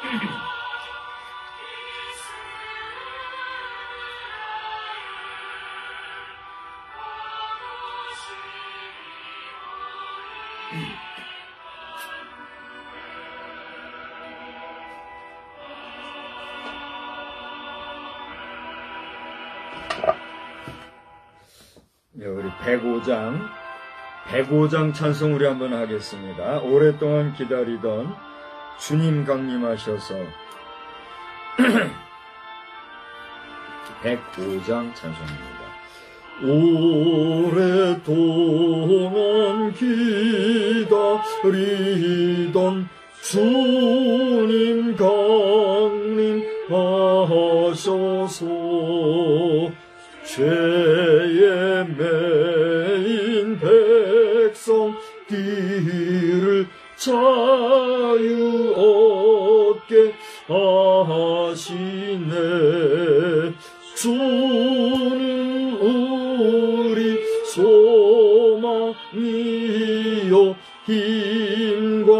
우리 105장 찬송 우리 한번 하겠습니다. 오랫동안 기다리던 주님 강림하셔서 105장 찬송입니다. 오랫동안 기다리던 주님 강림하셔서 죄에 매인 백성들을 자유 얻게 하시네. 주는 우리 소망이요 힘과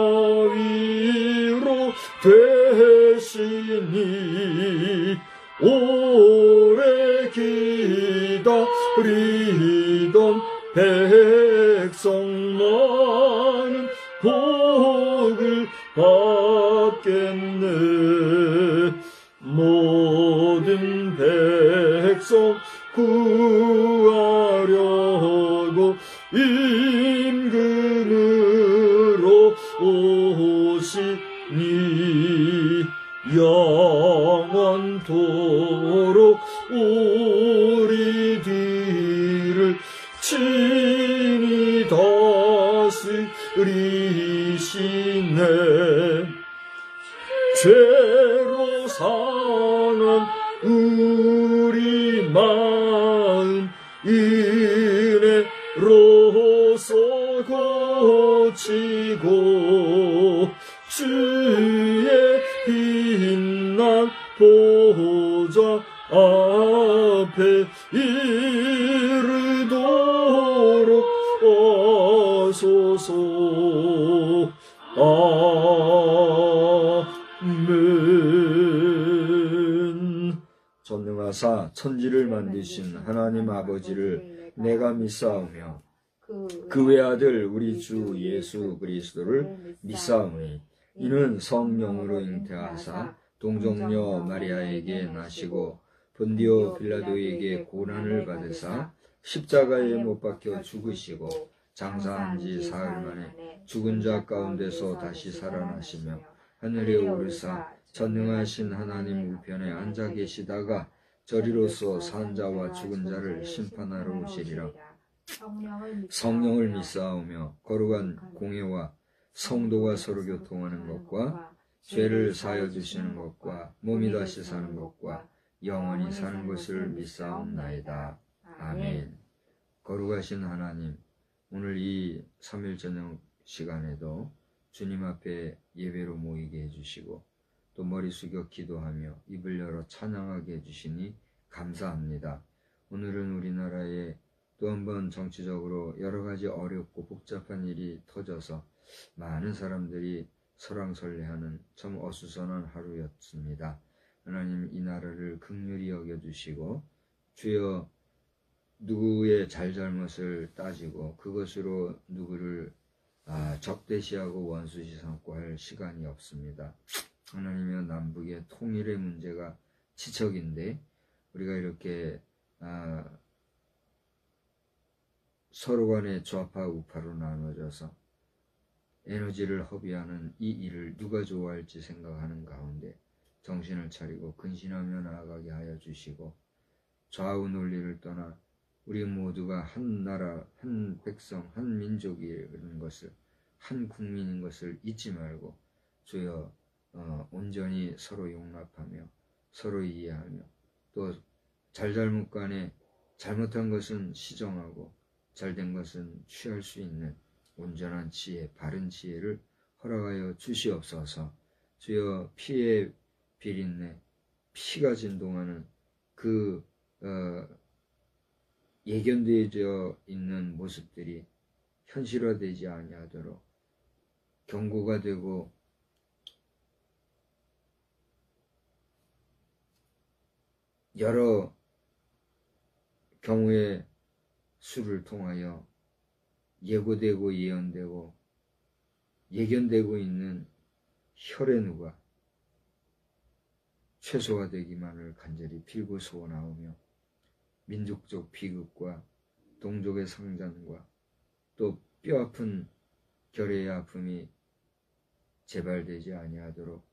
위로 되시니 오래 기다리던 백성만은 복을 받겠네. 모든 백성 구하려고 임금으로 오시니 영원토록 우리 뒤를 친히 다스리시네. 죄로 상한 우리 마음 은혜로서 고치고 주의 빛난 보좌 앞에 이르도록 하소서. 아멘. 전능하사 천지를 만드신 하나님 아버지를 내가 믿사오며 그 외아들 우리 주 예수 그리스도를 믿사오니 이는 성령으로 잉태하사 동정녀 마리아에게 나시고 본디오 빌라도에게 고난을 받으사 십자가에 못 박혀 죽으시고 장사한 지 사흘 만에 죽은 자 가운데서 다시 살아나시며 하늘에 오르사 전능하신 하나님 우편에 앉아 계시다가 저리로서 산 자와 죽은 자를 심판하러 오시리라. 성령을 믿사오며 거룩한 공예와 성도가 서로 교통하는 것과 죄를 사하여 주시는 것과 몸이 다시 사는 것과 영원히 사는 것을 믿사옵나이다. 아멘. 거룩하신 하나님, 오늘 이 3일 저녁 시간에도 주님 앞에 예배로 모이게 해주시고 또 머리 숙여 기도하며 입을 열어 찬양하게 해주시니 감사합니다. 오늘은 우리나라에 또 한번 정치적으로 여러 가지 어렵고 복잡한 일이 터져서 많은 사람들이 설왕설래하는 참 어수선한 하루였습니다. 하나님, 이 나라를 긍휼히 여겨주시고 주여 누구의 잘잘못을 따지고 그것으로 누구를 적대시하고 원수시 삼고 할 시간이 없습니다. 하나님이여, 남북의 통일의 문제가 지척인데 우리가 이렇게 서로 간에 좌파 우파로 나눠져서 에너지를 허비하는 이 일을 누가 좋아할지 생각하는 가운데 정신을 차리고 근신하며 나아가게 하여 주시고 좌우 논리를 떠나 우리 모두가 한 나라, 한 백성, 한 민족이라는 것을, 한 국민인 것을 잊지 말고 주여 온전히 서로 용납하며 서로 이해하며 또 잘잘못 간에 잘못한 것은 시정하고 잘된 것은 취할 수 있는 온전한 지혜, 바른 지혜를 허락하여 주시옵소서. 주여, 피의 비린내, 피가 진동하는 그 예견되어져 있는 모습들이 현실화되지 아니하도록 경고가 되고 여러 경우의 수를 통하여 예고되고 예언되고 예견되고 있는 혈의 누가 최소화되기만을 간절히 빌고 소원하오며 민족적 비극과 동족의 상잔과 또 뼈아픈 결의의 아픔이 재발되지 아니하도록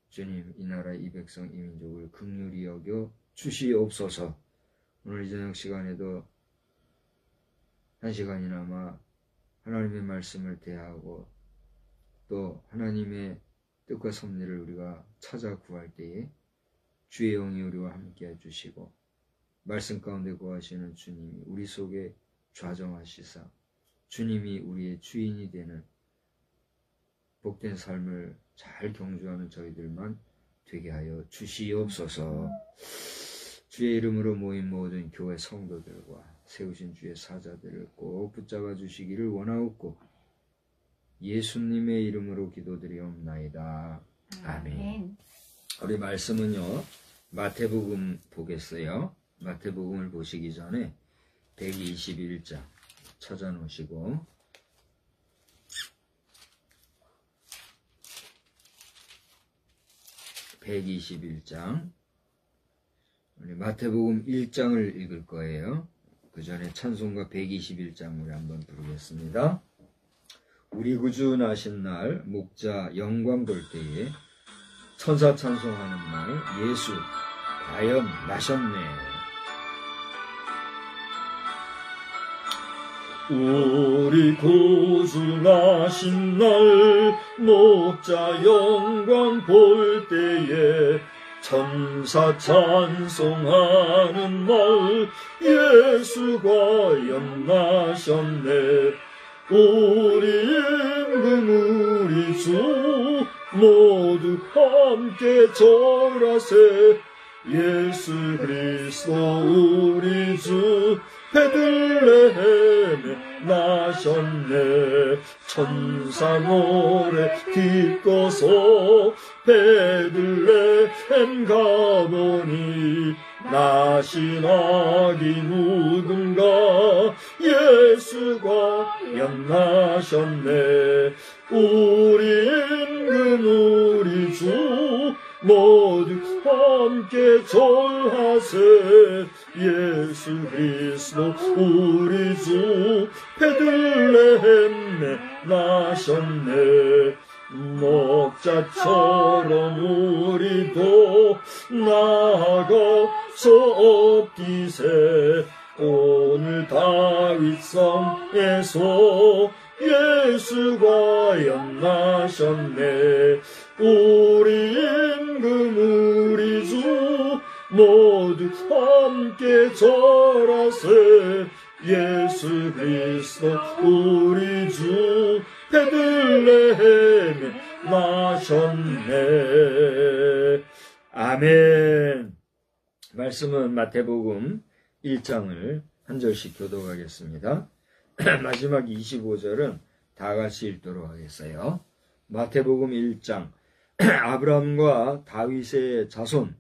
주님 이 나라 이 백성 이 민족을 긍휼히 여겨 주시옵소서. 오늘 이 저녁 시간에도 한 시간이나마 하나님의 말씀을 대하고 또 하나님의 뜻과 섭리를 우리가 찾아 구할 때에 주의 영이 우리와 함께 해주시고 말씀 가운데 거하시는 주님이 우리 속에 좌정하시사 주님이 우리의 주인이 되는 복된 삶을 잘 경주하는 저희들만 되게 하여 주시옵소서. 주의 이름으로 모인 모든 교회 성도들과 세우신 주의 사자들을 꼭 붙잡아 주시기를 원하옵고 예수님의 이름으로 기도드리옵나이다. 아멘. 우리 말씀은요, 마태복음 보겠어요. 마태복음을 보시기 전에 121장 찾아놓으시고 121장 우리 마태복음 1장을 읽을 거예요. 그 전에 찬송가 121장 우리 한번 부르겠습니다. 우리 구주 나신 날 목자 영광 돌 때에 천사 찬송하는 날 예수 과연 나셨네. 우리 구주 나신 날 목자 영광 볼 때에 천사 찬송하는 날 예수 과연 나셨네. 우리 임금 우리 주 모두 함께 절하세. 예수 그리스도 우리 주 베들레헴에 나셨네. 천사 노래 듣고서 베들레헴 가보니 나신 아기 누군가 예수 과연 나셨네. 우리 임금 우리 주 모두 함께 절하세. 예수 그리스도 우리 주 베들레헴에 나셨네. 목자처럼 우리도 나아가서 엎디세. 오늘 다윗성에서 예수 과연 나셨네. 우리 임금 우리 주 모두 함께 절하세. 예수 그리스도 우리 주 베들레헴에 나셨네. 아멘. 말씀은 마태복음 1장을 한 절씩 교독하겠습니다. 마지막 25절은 다 같이 읽도록 하겠어요. 마태복음 1장 아브라함과 다윗의 자손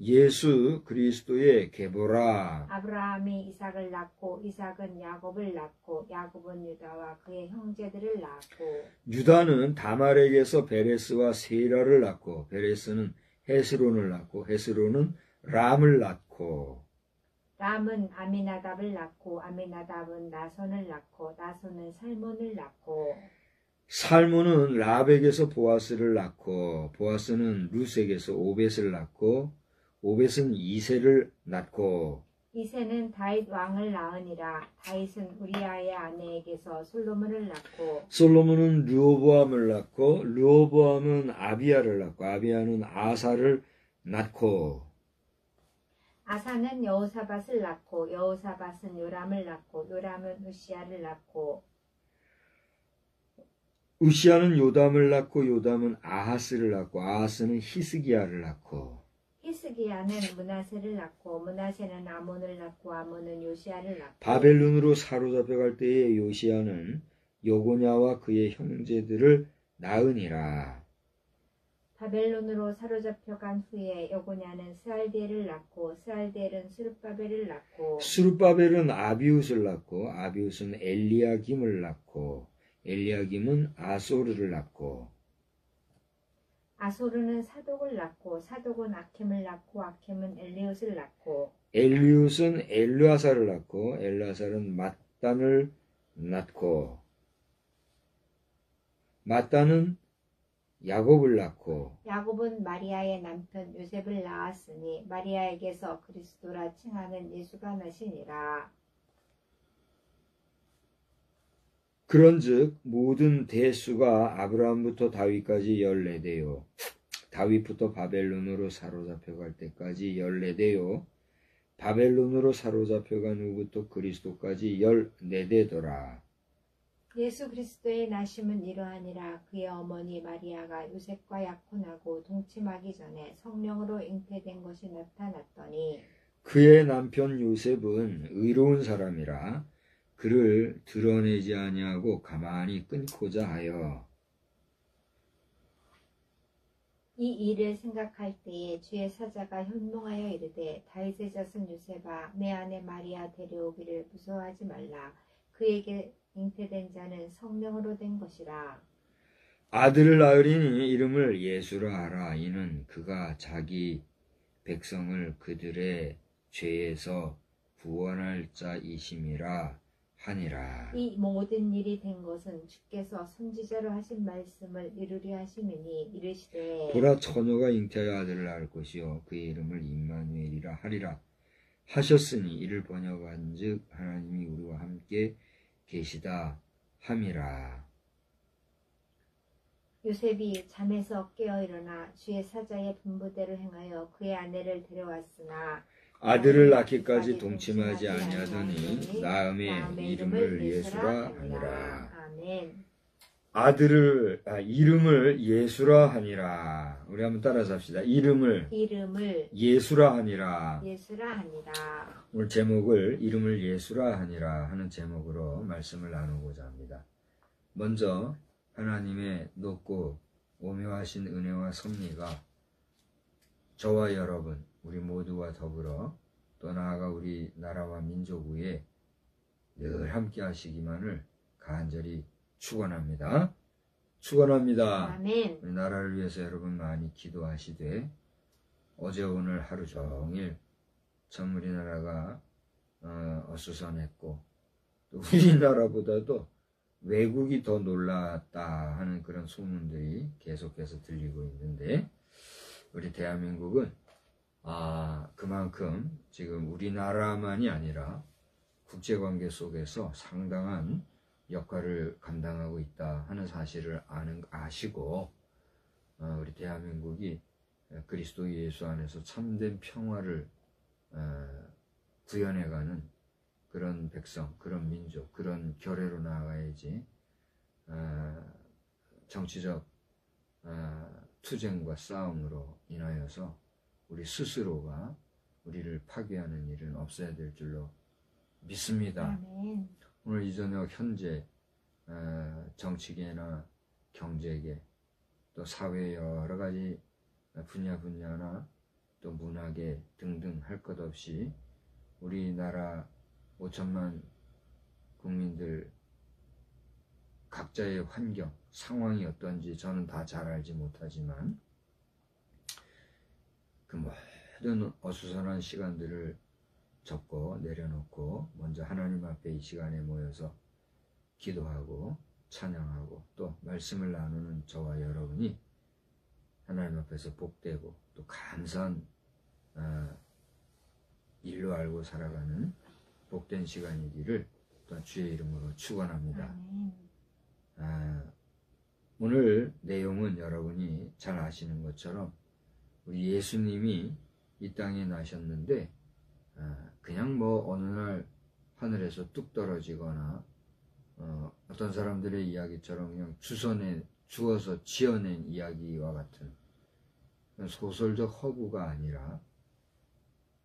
예수 그리스도의 계보라. 아브라함이 이삭을 낳고 이삭은 야곱을 낳고 야곱은 유다와 그의 형제들을 낳고 유다는 다말에게서 베레스와 세라를 낳고 베레스는 헤스론을 낳고 헤스론은 람을 낳고 람은 아미나답을 낳고 아미나답은 나손을 낳고 나손은 살몬을 낳고 살몬은 랍에게서 보아스를 낳고 보아스는 룻에게서 오벳을 낳고 오벳은 이새를 낳고 이새는 다윗 왕을 낳으니라. 다윗은 우리아의 아내에게서 솔로몬을 낳고 솔로몬은 르호보암을 낳고 르호보암은 아비야를 낳고 아비야는 아사를 낳고 아사는 여호사밧을 낳고 여호사밧은 요람을 낳고 요람은 우시야를 낳고 우시야는 요담을 낳고 요담은 아하스를 낳고 아하스는 히스기야를 낳고 히스기야는 므낫세를 낳고 므낫세는 아몬을 낳고 아몬은 요시야를 낳고 바벨론으로 사로잡혀갈 때에 요시야는 여고냐와 그의 형제들을 낳으니라. 바벨론으로 사로잡혀간 후에 여고냐는 스알디엘을 낳고 스알디엘은 스룹바벨을 낳고 스룹바벨은 아비웃을 낳고 아비웃은 엘리야김을 낳고 엘리야김은 아소르를 낳고 아소르는 사독을 낳고 사독은 아켐을 낳고 아켐은 엘리웃을 낳고 엘리웃은 엘르아사를 낳고 엘르아사는 mat단을 낳고 mat단은 야곱을 낳고 야곱은 마리아의 남편 요셉을 낳았으니 마리아에게서 그리스도라 칭하는 예수가 나시니라. 그런즉 모든 대수가 아브라함부터 다윗까지 14대요 다윗부터 바벨론으로 사로잡혀갈 때까지 14대요 바벨론으로 사로잡혀간 후부터 그리스도까지 14대더라. 예수 그리스도의 나심은 이러하니라. 그의 어머니 마리아가 요셉과 약혼하고 동침하기 전에 성령으로 잉태된 것이 나타났더니 그의 남편 요셉은 의로운 사람이라 그를 드러내지 아니하고 가만히 끊고자 하여 이 일을 생각할 때에 주의 사자가 현몽하여 이르되 다윗의 자손 요셉아 내 아내 마리아 데려오기를 무서워하지 말라. 그에게 잉태된 자는 성령으로 된 것이라. 아들을 낳으리니 이름을 예수라 하라. 이는 그가 자기 백성을 그들의 죄에서 구원할 자이심이라 하니라. 이 모든 일이 된 것은 주께서 선지자로 하신 말씀을 이루려 하심이니 이르시되 보라 처녀가 잉태하여 아들을 낳을 것이요 그의 이름을 임마누엘이라 하리라 하셨으니 이를 번역한즉 하나님이 우리와 함께 계시다 함이라. 요셉이 잠에서 깨어 일어나 주의 사자의 분부대로 행하여 그의 아내를 데려왔으나 아들을 낳기까지 동침하지 아니하더니 나음의 이름을 예수라 하니라. 아멘. 이름을 예수라 하니라. 우리 한번 따라서 합시다. 이름을 예수라 하니라. 예수라 하니라. 오늘 제목을 이름을 예수라 하니라 하는 제목으로 말씀을 나누고자 합니다. 먼저 하나님의 높고 오묘하신 은혜와 섭리가 저와 여러분 우리 모두와 더불어 또 나아가 우리 나라와 민족 위에 늘 함께 하시기만을 간절히 축원합니다. 아멘. 우리 나라를 위해서 여러분 많이 기도하시되 어제 오늘 하루 종일 참 우리나라가 어수선했고 또 우리나라보다도 외국이 더 놀랐다 하는 그런 소문들이 계속해서 들리고 있는데 우리 대한민국은 그만큼 지금 우리나라만이 아니라 국제관계 속에서 상당한 역할을 감당하고 있다 하는 사실을 아시고 우리 대한민국이 그리스도 예수 안에서 참된 평화를 구현해가는 그런 백성, 그런 민족, 그런 결례로 나아가야지 정치적 투쟁과 싸움으로 인하여서 우리 스스로가 우리를 파괴하는 일은 없어야 될 줄로 믿습니다. 아멘. 오늘 이 저녁 현재 정치계나 경제계 또 사회 여러 가지 분야나 또 문화계 등등 할 것 없이 우리나라 5천만 국민들 각자의 환경, 상황이 어떤지 저는 다 잘 알지 못하지만 그 모든 어수선한 시간들을 접고 내려놓고 먼저 하나님 앞에 이 시간에 모여서 기도하고 찬양하고 또 말씀을 나누는 저와 여러분이 하나님 앞에서 복되고 또 감사한 일로 알고 살아가는 복된 시간이기를 또 주의 이름으로 축원합니다. 오늘 내용은 여러분이 잘 아시는 것처럼 우리 예수님이 이 땅에 나셨는데 그냥 어느 날 하늘에서 뚝 떨어지거나 어떤 사람들의 이야기처럼 그냥 주어서 지어낸 이야기와 같은 소설적 허구가 아니라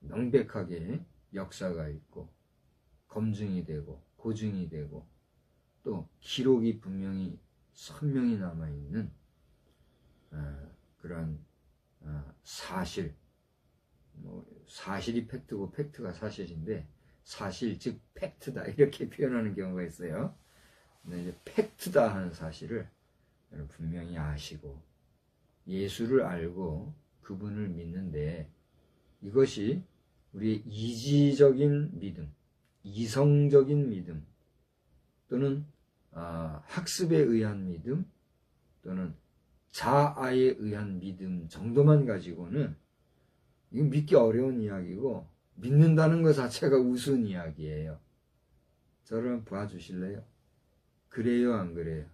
명백하게 역사가 있고 검증이 되고 고증이 되고 또 기록이 분명히 선명히 남아있는 그런 사실, 사실이 팩트고 팩트가 사실인데 사실 즉 팩트다 이렇게 표현하는 경우가 있어요. 근데 이제 팩트다 하는 사실을 분명히 아시고 예수를 알고 그분을 믿는데 이것이 우리의 이지적인 믿음, 이성적인 믿음 또는 학습에 의한 믿음 또는 자아에 의한 믿음 정도만 가지고는 이건 믿기 어려운 이야기고 믿는다는 것 자체가 우스운 이야기예요. 저를 한번 봐주실래요? 그래요, 안 그래요?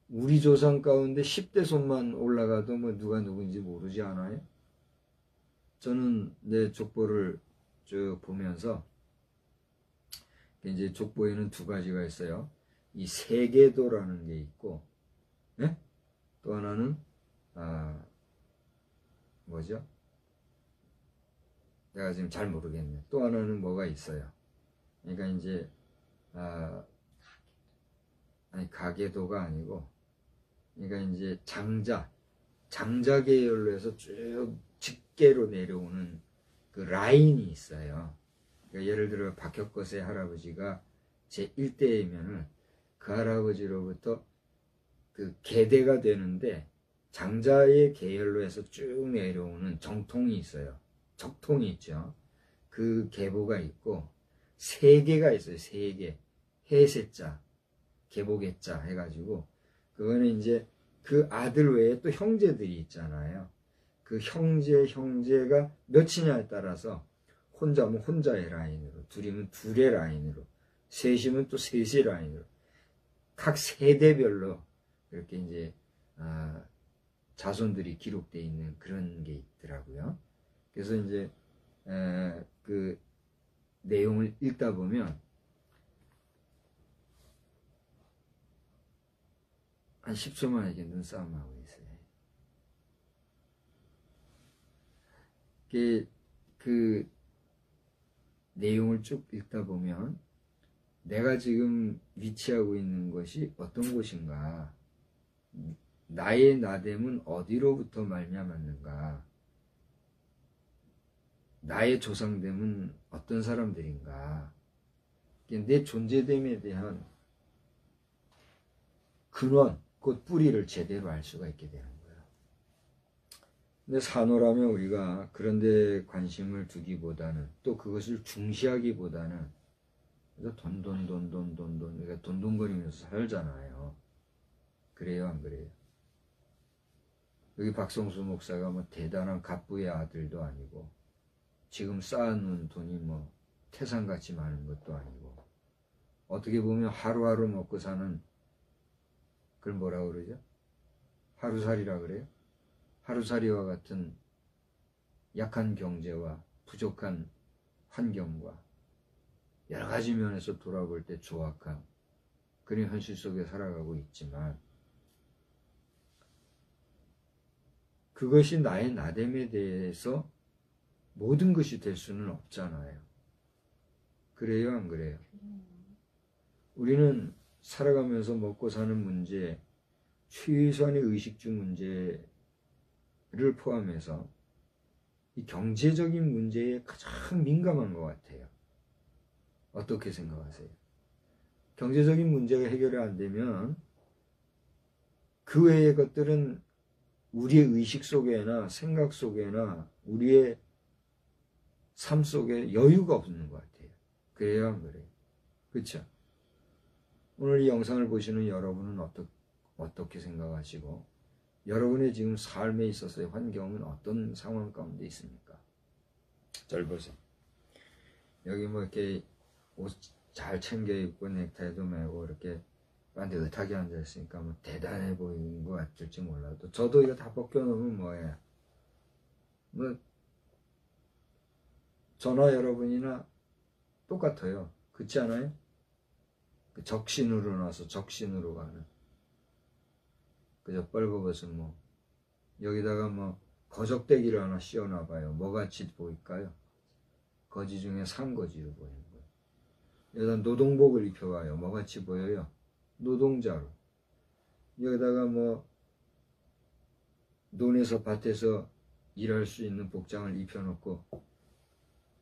우리 조상 가운데 10대 손만 올라가도 뭐 누가 누군지 모르지 않아요? 저는 내 족보를 쭉 보면서 이제 족보에는 두 가지가 있어요. 이 세계도라는 게 있고, 네? 또 하나는 뭐죠? 내가 지금 잘 모르겠네. 또 하나는 뭐가 있어요. 그러니까 이제 아니 가계도가 아니고, 그러니까 이제 장자 계열로 해서 쭉 직계로 내려오는 그 라인이 있어요. 그러니까 예를 들어 박혁거세 할아버지가 제 1대이면은 그 할아버지로부터 그 계대가 되는데 장자의 계열로 해서 쭉 내려오는 정통이 있어요. 적통이 있죠. 그 계보가 있고 세계가 있어요. 세계. 해세자, 계보계자 해가지고 그거는 이제 그 아들 외에 또 형제들이 있잖아요. 그 형제가 몇이냐에 따라서 혼자면 혼자의 라인으로, 둘이면 둘의 라인으로, 셋이면 또 셋의 라인으로 각 세대별로 이렇게 이제 자손들이 기록되어 있는 그런 게 있더라고요. 그래서 이제 그 내용을 읽다 보면 한 10초 만에 이렇게 눈싸움하고 있어요. 그 내용을 쭉 읽다 보면 내가 지금 위치하고 있는 것이 어떤 곳인가, 나의 나됨은 어디로부터 말미암았는가, 나의 조상됨은 어떤 사람들인가, 내 존재됨에 대한 근원, 곧 뿌리를 제대로 알 수가 있게 되는 거예요. 근데 산호라면 우리가 그런 데 관심을 두기보다는, 또 그것을 중시하기보다는 그래서 그러니까 돈돈거리면서 살잖아요. 그래요, 안 그래요? 여기 박성수 목사가 뭐 대단한 갑부의 아들도 아니고 지금 쌓아놓은 돈이 뭐 태산같이 많은 것도 아니고 어떻게 보면 하루하루 먹고 사는, 그걸 뭐라 그러죠? 하루살이라 그래요? 하루살이와 같은 약한 경제와 부족한 환경과 여러 가지 면에서 돌아볼 때 조악한 그런 현실 속에 살아가고 있지만 그것이 나의 나됨에 대해서 모든 것이 될 수는 없잖아요. 그래요, 안 그래요? 우리는 살아가면서 먹고 사는 문제, 최소한의 의식주 문제를 포함해서 이 경제적인 문제에 가장 민감한 것 같아요. 어떻게 생각하세요? 경제적인 문제가 해결이 안 되면 그 외의 것들은 우리의 의식 속에나 생각 속에나 우리의 삶 속에 여유가 없는 것 같아요. 그래요, 안 그래요? 그렇죠? 오늘 이 영상을 보시는 여러분은 어떻게 생각하시고 여러분의 지금 삶에 있어서의 환경은 어떤 상황 가운데 있습니까? 잘 보세요. 여기 뭐 이렇게 옷 잘 챙겨 입고 넥타이도 매고 이렇게 반듯하게 앉아있으니까 뭐 대단해 보이는 것 같을지 몰라도 저도 이거 다 벗겨놓으면 뭐예요? 뭐 저나 여러분이나 똑같아요. 그렇지 않아요? 그 적신으로 나서 적신으로 가는 그저 뻘거벗은 뭐 여기다가 뭐 거적대기를 하나 씌워놔봐요. 뭐같이 보일까요? 거지 중에 산거지로 보이는 거예요. 여기다 노동복을 입혀봐요. 뭐같이 보여요? 노동자로. 여기다가 뭐 논에서 밭에서 일할 수 있는 복장을 입혀놓고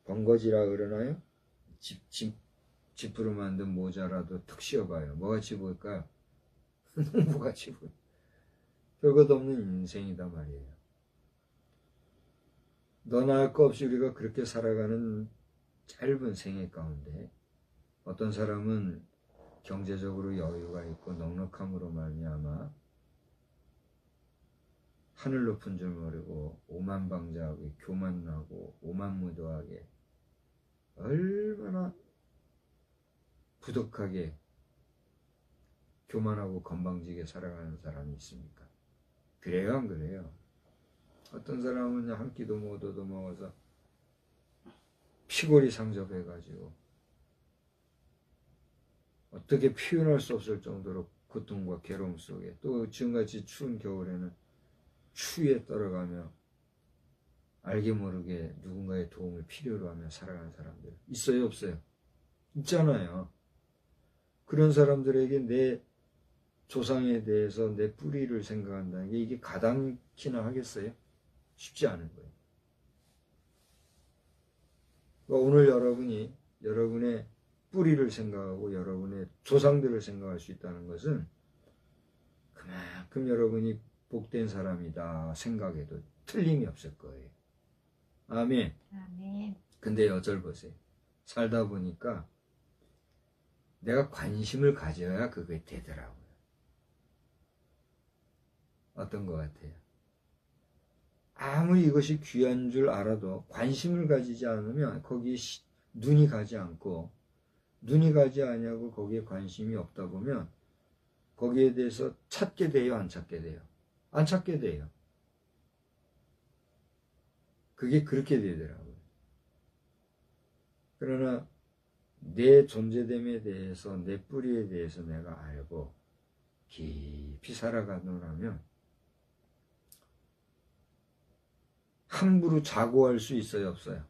번거지라 그러나요? 지프로 만든 모자라도 툭 씌워봐요. 뭐같이 보일까요? 농부같이 보여요. 별것 없는 인생이다 말이에요. 너나 할 거 없이 우리가 그렇게 살아가는 짧은 생애 가운데 어떤 사람은 경제적으로 여유가 있고 넉넉함으로 말미암아 하늘 높은 줄 모르고 오만방자하게 교만나고 오만무도하게 얼마나 부득하게 교만하고 건방지게 살아가는 사람이 있습니까? 그래요, 안 그래요? 어떤 사람은 한 끼도 못 얻어먹어서 피골이 상접해가지고 어떻게 표현할 수 없을 정도로 고통과 괴로움 속에, 또 지금같이 추운 겨울에는 추위에 떨어가며 알게 모르게 누군가의 도움을 필요로 하며 살아가는 사람들 있어요, 없어요? 있잖아요. 그런 사람들에게 내 조상에 대해서 내 뿌리를 생각한다는 게 이게 가당키나 하겠어요? 쉽지 않은 거예요. 그러니까 오늘 여러분이 여러분의 뿌리를 생각하고 여러분의 조상들을 생각할 수 있다는 것은 그만큼 여러분이 복된 사람이다 생각해도 틀림이 없을 거예요. 아멘. 아멘. 근데 어쩔 보세요. 살다 보니까 내가 관심을 가져야 그게 되더라고요. 어떤 것 같아요? 아무리 이것이 귀한 줄 알아도 관심을 가지지 않으면 거기에 눈이 가지 않고, 눈이 가지 않냐고 거기에 관심이 없다 보면 거기에 대해서 찾게 돼요, 안 찾게 돼요? 안 찾게 돼요. 그게 그렇게 되더라고요. 그러나 내 존재됨에 대해서, 내 뿌리에 대해서 내가 알고 깊이 살아가노라면 함부로 자고할 수 있어요, 없어요?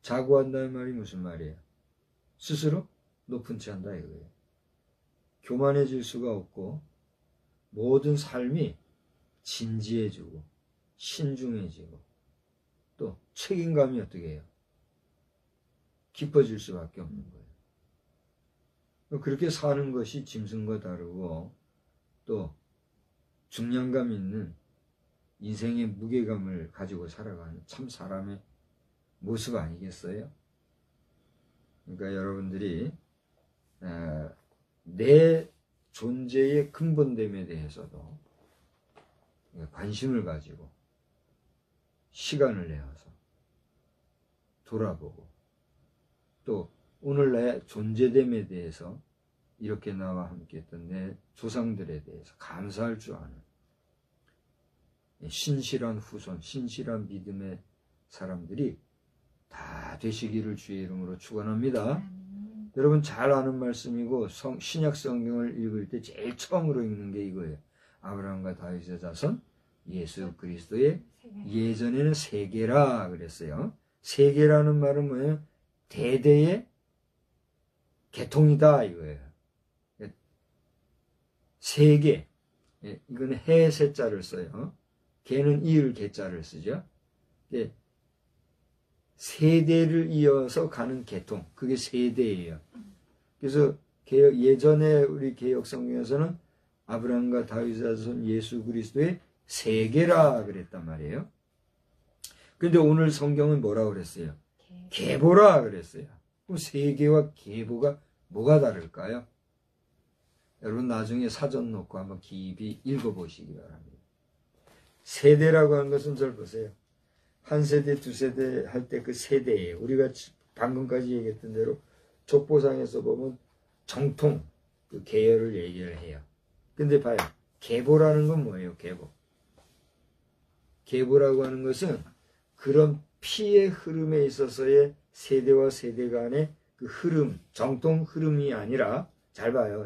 자고한다는 말이 무슨 말이에요? 스스로 높은 채 한다 이거예요. 교만해질 수가 없고 모든 삶이 진지해지고 신중해지고 또 책임감이 어떻게 해요? 깊어질 수밖에 없는 거예요. 그렇게 사는 것이 짐승과 다르고 또 중량감 있는 인생의 무게감을 가지고 살아가는 참 사람의 모습 아니겠어요? 그러니까 여러분들이 내 존재의 근본됨에 대해서도 관심을 가지고 시간을 내어서 돌아보고 또 오늘 내 존재됨에 대해서 이렇게 나와 함께 했던 내 조상들에 대해서 감사할 줄 아는 신실한 후손, 신실한 믿음의 사람들이 다 되시기를 주의 이름으로 축원합니다. 여러분 잘 아는 말씀이고 신약 성경을 읽을 때 제일 처음으로 읽는 게 이거예요. 아브라함과 다윗의 자손 예수 그리스도의 예전에는 세계라 그랬어요. 세계라는 말은 뭐예요? 대대의 계통이다 이거예요. 세계, 이건 해 세자를 써요. 개는 이을 개자를 쓰죠. 세대를 이어서 가는 계통, 그게 세대예요. 그래서 예전에 우리 개역 성경에서는 아브라함과 다윗의 자손 예수 그리스도의 세계라 그랬단 말이에요. 근데 오늘 성경은 뭐라 그랬어요? 계보라 그랬어요. 그럼 세계와 계보가 뭐가 다를까요? 여러분 나중에 사전 놓고 한번 깊이 읽어보시기 바랍니다. 세대라고 하는 것은 잘 보세요. 한 세대, 두 세대 할 때 그 세대예요. 우리가 방금까지 얘기했던 대로 족보상에서 보면 정통, 그 계열을 얘기를 해요. 근데 봐요. 계보라는 건 뭐예요? 계보. 계보라고 하는 것은 그런 피의 흐름에 있어서의 세대와 세대 간의 그 흐름, 정통 흐름이 아니라, 잘 봐요.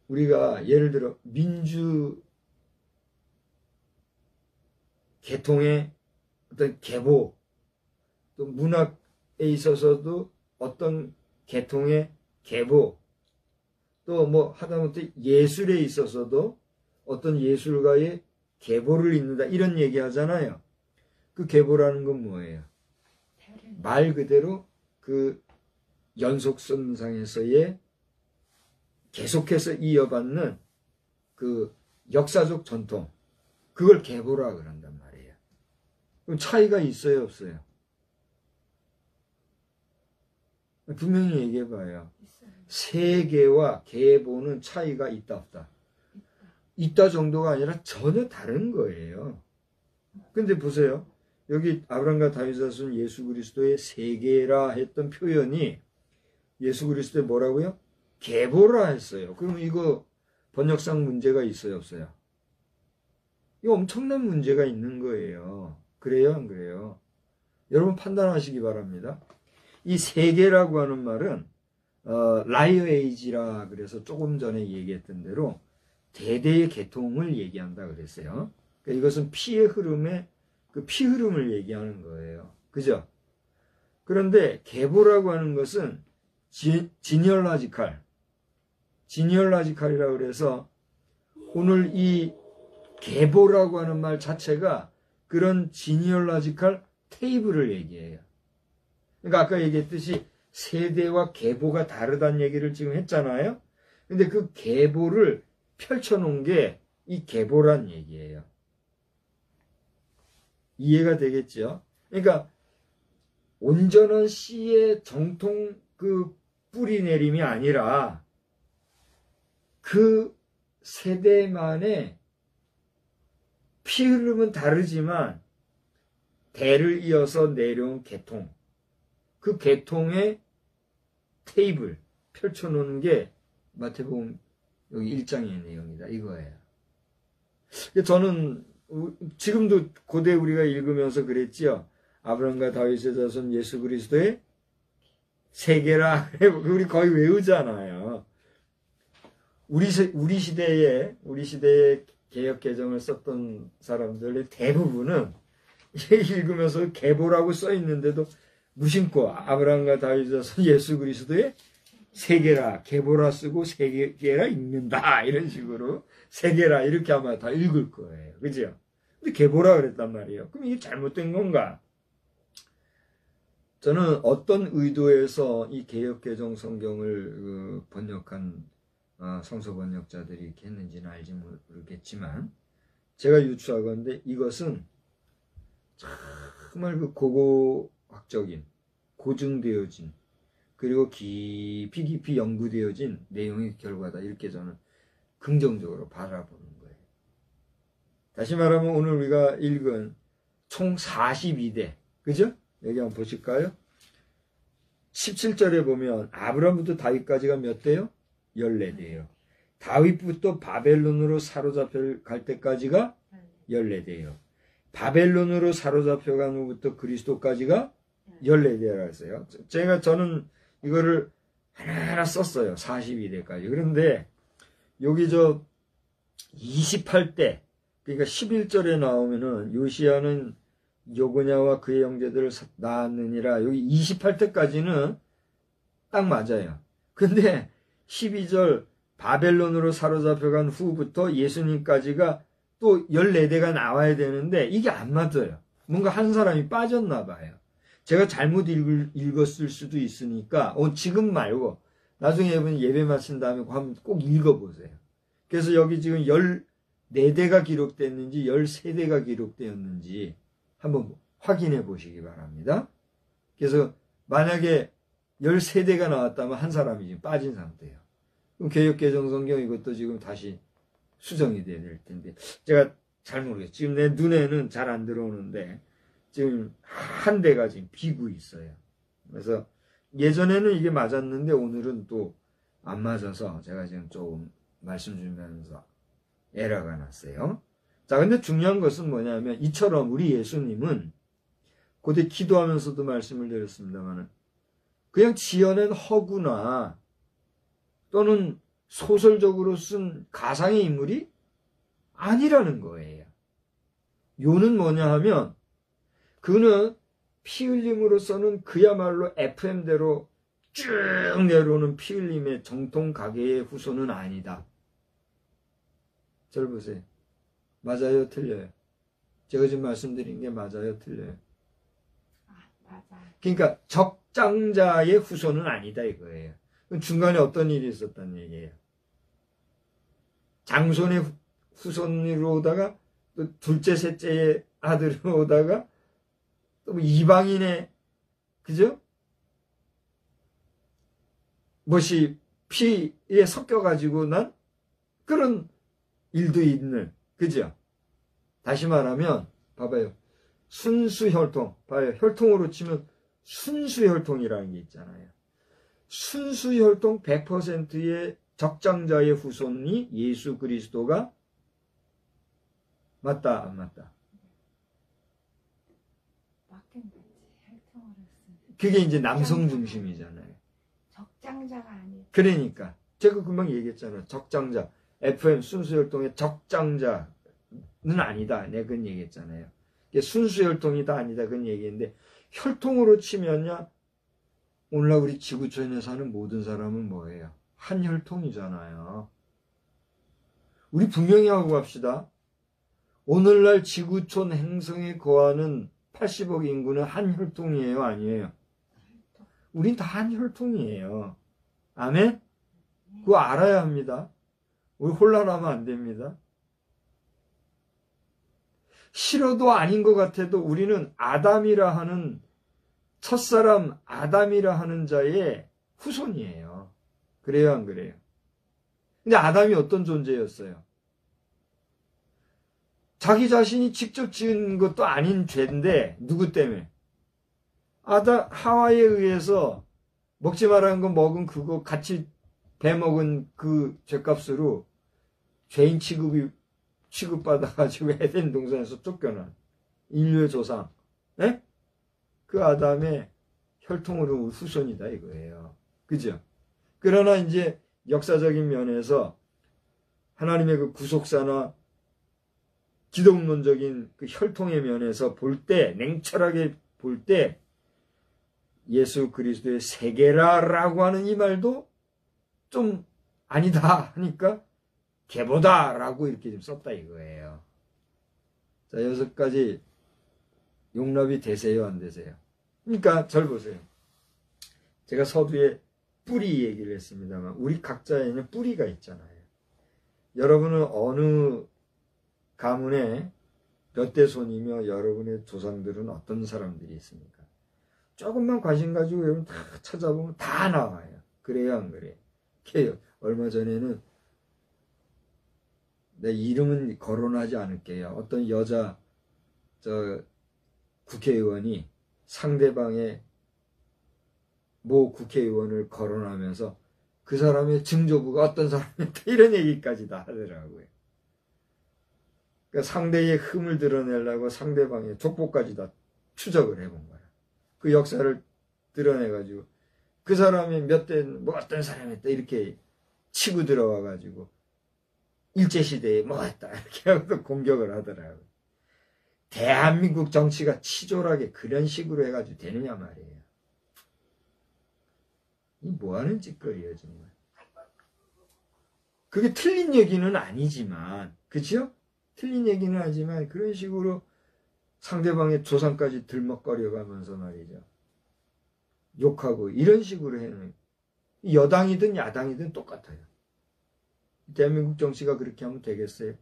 우리가 예를 들어 민주 계통의 어떤 계보, 또 문학에 있어서도 어떤 계통의 계보, 또 뭐 하다못해 예술에 있어서도 어떤 예술가의 계보를 잇는다 이런 얘기 하잖아요. 그 계보라는 건 뭐예요? 말 그대로 그 연속선상에서의 계속해서 이어받는 그 역사적 전통, 그걸 계보라 그런단 말이에요. 그럼 차이가 있어요, 없어요? 분명히 얘기해봐요. 세계와 계보는 차이가 있다, 없다? 있다 정도가 아니라 전혀 다른 거예요. 근데 보세요. 여기 아브라함과 다윗 자손 예수 그리스도의 세계라 했던 표현이 예수 그리스도의 뭐라고요? 계보라 했어요. 그럼 이거 번역상 문제가 있어요, 없어요? 이거 엄청난 문제가 있는 거예요. 그래요, 안 그래요? 여러분 판단하시기 바랍니다. 이 세계라고 하는 말은 라이어 에이지라 그래서 조금 전에 얘기했던 대로 대대의 계통을 얘기한다 그랬어요. 그러니까 이것은 피의 흐름의 그 피 흐름을 얘기하는 거예요. 그죠? 그런데 계보라고 하는 것은 지니얼라지칼이라고 그래서 오늘 이 계보라고 하는 말 자체가 그런 지니얼라지칼 테이블을 얘기해요. 그러니까 아까 얘기했듯이 세대와 계보가 다르다는 얘기를 지금 했잖아요. 근데 그 계보를 펼쳐놓은 게 이 계보란 얘기예요. 이해가 되겠죠? 그러니까 온전한 씨의 정통 그 뿌리 내림이 아니라 그 세대만의 피 흐름은 다르지만 대를 이어서 내려온 계통, 그 계통의 테이블 펼쳐놓는 게 마태복음 여기 1장의 내용이다 이거예요. 저는 지금도 고대 우리가 읽으면서 그랬지요. 아브라함과 다윗의 자손 예수 그리스도의 세계라 우리 거의 외우잖아요. 우리 시대에 개역 개정을 썼던 사람들의 대부분은 읽으면서 계보라고 써 있는데도 무심코 아브라함과 다윗의 자손 예수 그리스도의 세계라, 계보라 쓰고 세계라 읽는다 이런 식으로 세계라 이렇게 아마 다 읽을 거예요. 그죠? 근데 계보라 그랬단 말이에요. 그럼 이게 잘못된 건가? 저는 어떤 의도에서 이 개역개정 성경을 번역한 성서 번역자들이 이렇게 했는지는 알지 모르겠지만 제가 유추하건대 이것은 정말 그 고고학적인 고증되어진 그리고 깊이 연구되어진 내용의 결과다 이렇게 저는 긍정적으로 바라보는 거예요. 다시 말하면 오늘 우리가 읽은 총 42대 그죠? 여기 한번 보실까요? 17절에 보면 아브라함부터 다윗까지가 몇 대요? 14대예요. 다윗부터 바벨론으로 사로잡혀 갈 때까지가 14대예요. 바벨론으로 사로잡혀간 후부터 그리스도까지가 14대라 했어요. 저는 이거를 하나하나 썼어요. 42대까지. 그런데 여기 28대 그러니까 11절에 나오면은 요시야는 요고냐와 그의 형제들을 낳았느니라. 여기 28대까지는 딱 맞아요. 근데 12절 바벨론으로 사로잡혀간 후부터 예수님까지가 또 14대가 나와야 되는데 이게 안 맞아요. 뭔가 한 사람이 빠졌나 봐요. 제가 잘못 읽었을 수도 있으니까 지금 말고 나중에 예배 마친 다음에 한번 꼭 읽어보세요. 그래서 여기 지금 14대가 기록됐는지 13대가 기록되었는지 한번 확인해 보시기 바랍니다. 그래서 만약에 13대가 나왔다면 한 사람이 지금 빠진 상태예요. 그럼 개역개정성경 이것도 지금 다시 수정이 돼야 될 텐데 제가 잘 모르겠어요. 지금 내 눈에는 잘 안 들어오는데 지금 한 대가 지금 비고 있어요. 그래서 예전에는 이게 맞았는데 오늘은 또 안 맞아서 제가 지금 조금 말씀 주면서 에러가 났어요. 자, 근데 중요한 것은 뭐냐면 이처럼 우리 예수님은 고대 기도하면서도 말씀을 드렸습니다만 그냥 지어낸 허구나 또는 소설적으로 쓴 가상의 인물이 아니라는 거예요. 요는 뭐냐 하면 그는 피 흘림으로서는 그야말로 FM대로 쭉 내려오는 피 흘림의 정통 가계의 후손은 아니다. 절 보세요. 맞아요, 틀려요? 제가 지금 말씀드린 게 맞아요, 틀려요? 맞아. 그러니까 적장자의 후손은 아니다 이거예요. 중간에 어떤 일이 있었다는 얘기예요. 장손의 후손으로 오다가 또 둘째, 셋째의 아들로 오다가 또 이방인의, 그죠? 것이 피에 섞여가지고 난 그런 일도 있는, 그죠? 다시 말하면, 봐봐요. 순수혈통, 봐요. 혈통으로 치면 순수혈통이라는 게 있잖아요. 순수혈통 100%의 적장자의 후손이 예수 그리스도가 맞다, 안 맞다? 맞긴 맞지. 혈통으로서. 그게 이제 남성 중심이잖아요. 적장자가 아니고. 그러니까 제가 금방 얘기했잖아요. 적장자, FM 순수혈통의 적장자는 아니다. 내가 그건 얘기했잖아요. 순수혈통이다 아니다 그건 얘기했는데, 혈통으로 치면요, 오늘날 우리 지구촌에 사는 모든 사람은 뭐예요? 한 혈통이잖아요. 우리 분명히 하고 갑시다. 오늘날 지구촌 행성에 거하는 80억 인구는 한 혈통이에요, 아니에요? 우린 다 한 혈통이에요. 아멘? 그거 알아야 합니다. 우리 혼란하면 안 됩니다. 싫어도 아닌 것 같아도 우리는 아담이라 하는, 첫사람 아담이라 하는 자의 후손이에요. 그래요, 안 그래요? 근데 아담이 어떤 존재였어요? 자기 자신이 직접 지은 것도 아닌 죄인데, 누구 때문에? 하와에 의해서 먹지 말라는 거 먹은 그거 같이 배먹은 그 죄값으로 죄인 취급받아가지고 에덴 동산에서 쫓겨난 인류의 조상. 에? 그 아담의 혈통으로 후손이다 이거예요. 그죠? 그러나 이제 역사적인 면에서 하나님의 그 구속사나 기독론적인 그 혈통의 면에서 볼 때, 냉철하게 볼 때, 예수 그리스도의 세계라라고 하는 이 말도 좀 아니다 하니까 개보다라고 이렇게 좀 썼다 이거예요. 자, 6가지 용납이 되세요, 안 되세요? 그러니까 절 보세요. 제가 서두에 뿌리 얘기를 했습니다만 우리 각자에는 뿌리가 있잖아요. 여러분은 어느 가문에 몇 대 손이며 여러분의 조상들은 어떤 사람들이 있습니까? 조금만 관심 가지고 여러분 다 찾아보면 다 나와요. 그래요, 안 그래요? 얼마 전에는 내 이름은 거론하지 않을게요. 어떤 여자 국회의원이 상대방의 모 국회의원을 거론하면서 그 사람의 증조부가 어떤 사람이다 이런 얘기까지 다 하더라고요. 그러니까 상대의 흠을 드러내려고 상대방의 족보까지 다 추적을 해본 거야. 그 역사를 드러내가지고 그 사람이 몇 대 뭐 어떤 사람이었다 이렇게 치고 들어와가지고 일제시대에 뭐 했다 이렇게 하고 공격을 하더라고요. 대한민국 정치가 치졸하게 그런 식으로 해가지고 되느냐 말이에요. 이 뭐하는 짓거리예요 정말. 그게 틀린 얘기는 아니지만, 그치요? 틀린 얘기는 하지만 그런 식으로 상대방의 조상까지 들먹거려가면서 말이죠. 욕하고 이런 식으로 해는 여당이든 야당이든 똑같아요. 대한민국 정치가 그렇게 하면 되겠어요?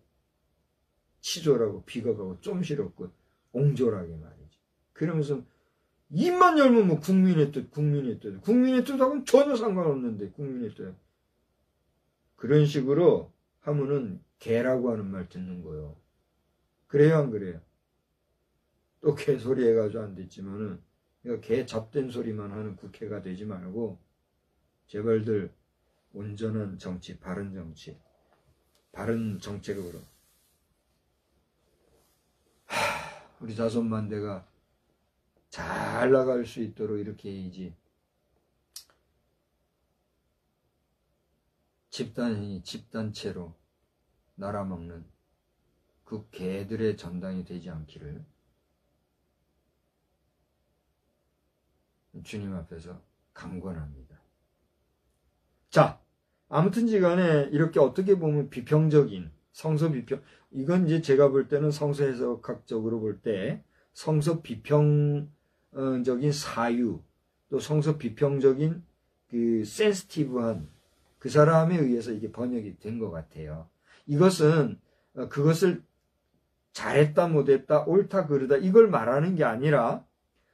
치졸하고 비겁하고 좀실없고 옹졸하게 말이죠. 그러면서 입만 열면 뭐 국민의 뜻, 국민의 뜻. 국민의 뜻하고는 전혀 상관없는데 국민의 뜻. 그런 식으로 하면은 개라고 하는 말 듣는 거예요. 그래요, 안 그래요? 또 개소리 해가지고 안 됐지만은 개 잡된 소리만 하는 국회가 되지 말고 제발들 온전한 정치, 바른 정치, 바른 정책으로 우리 자손만대가 잘 나갈 수 있도록 이렇게 해야지. 집단체로 날아먹는 그 개들의 전당이 되지 않기를 주님 앞에서 강권합니다. 자, 아무튼지간에 이렇게 어떻게 보면 비평적인 성서 비평, 이건 이제 제가 볼 때는 성서 해석학적으로 볼 때 성서 비평적인 사유, 또 성서 비평적인 그 센시티브한 그 사람에 의해서 이게 번역이 된 것 같아요. 이것은 그것을 잘했다 못했다 옳다 그르다 이걸 말하는 게 아니라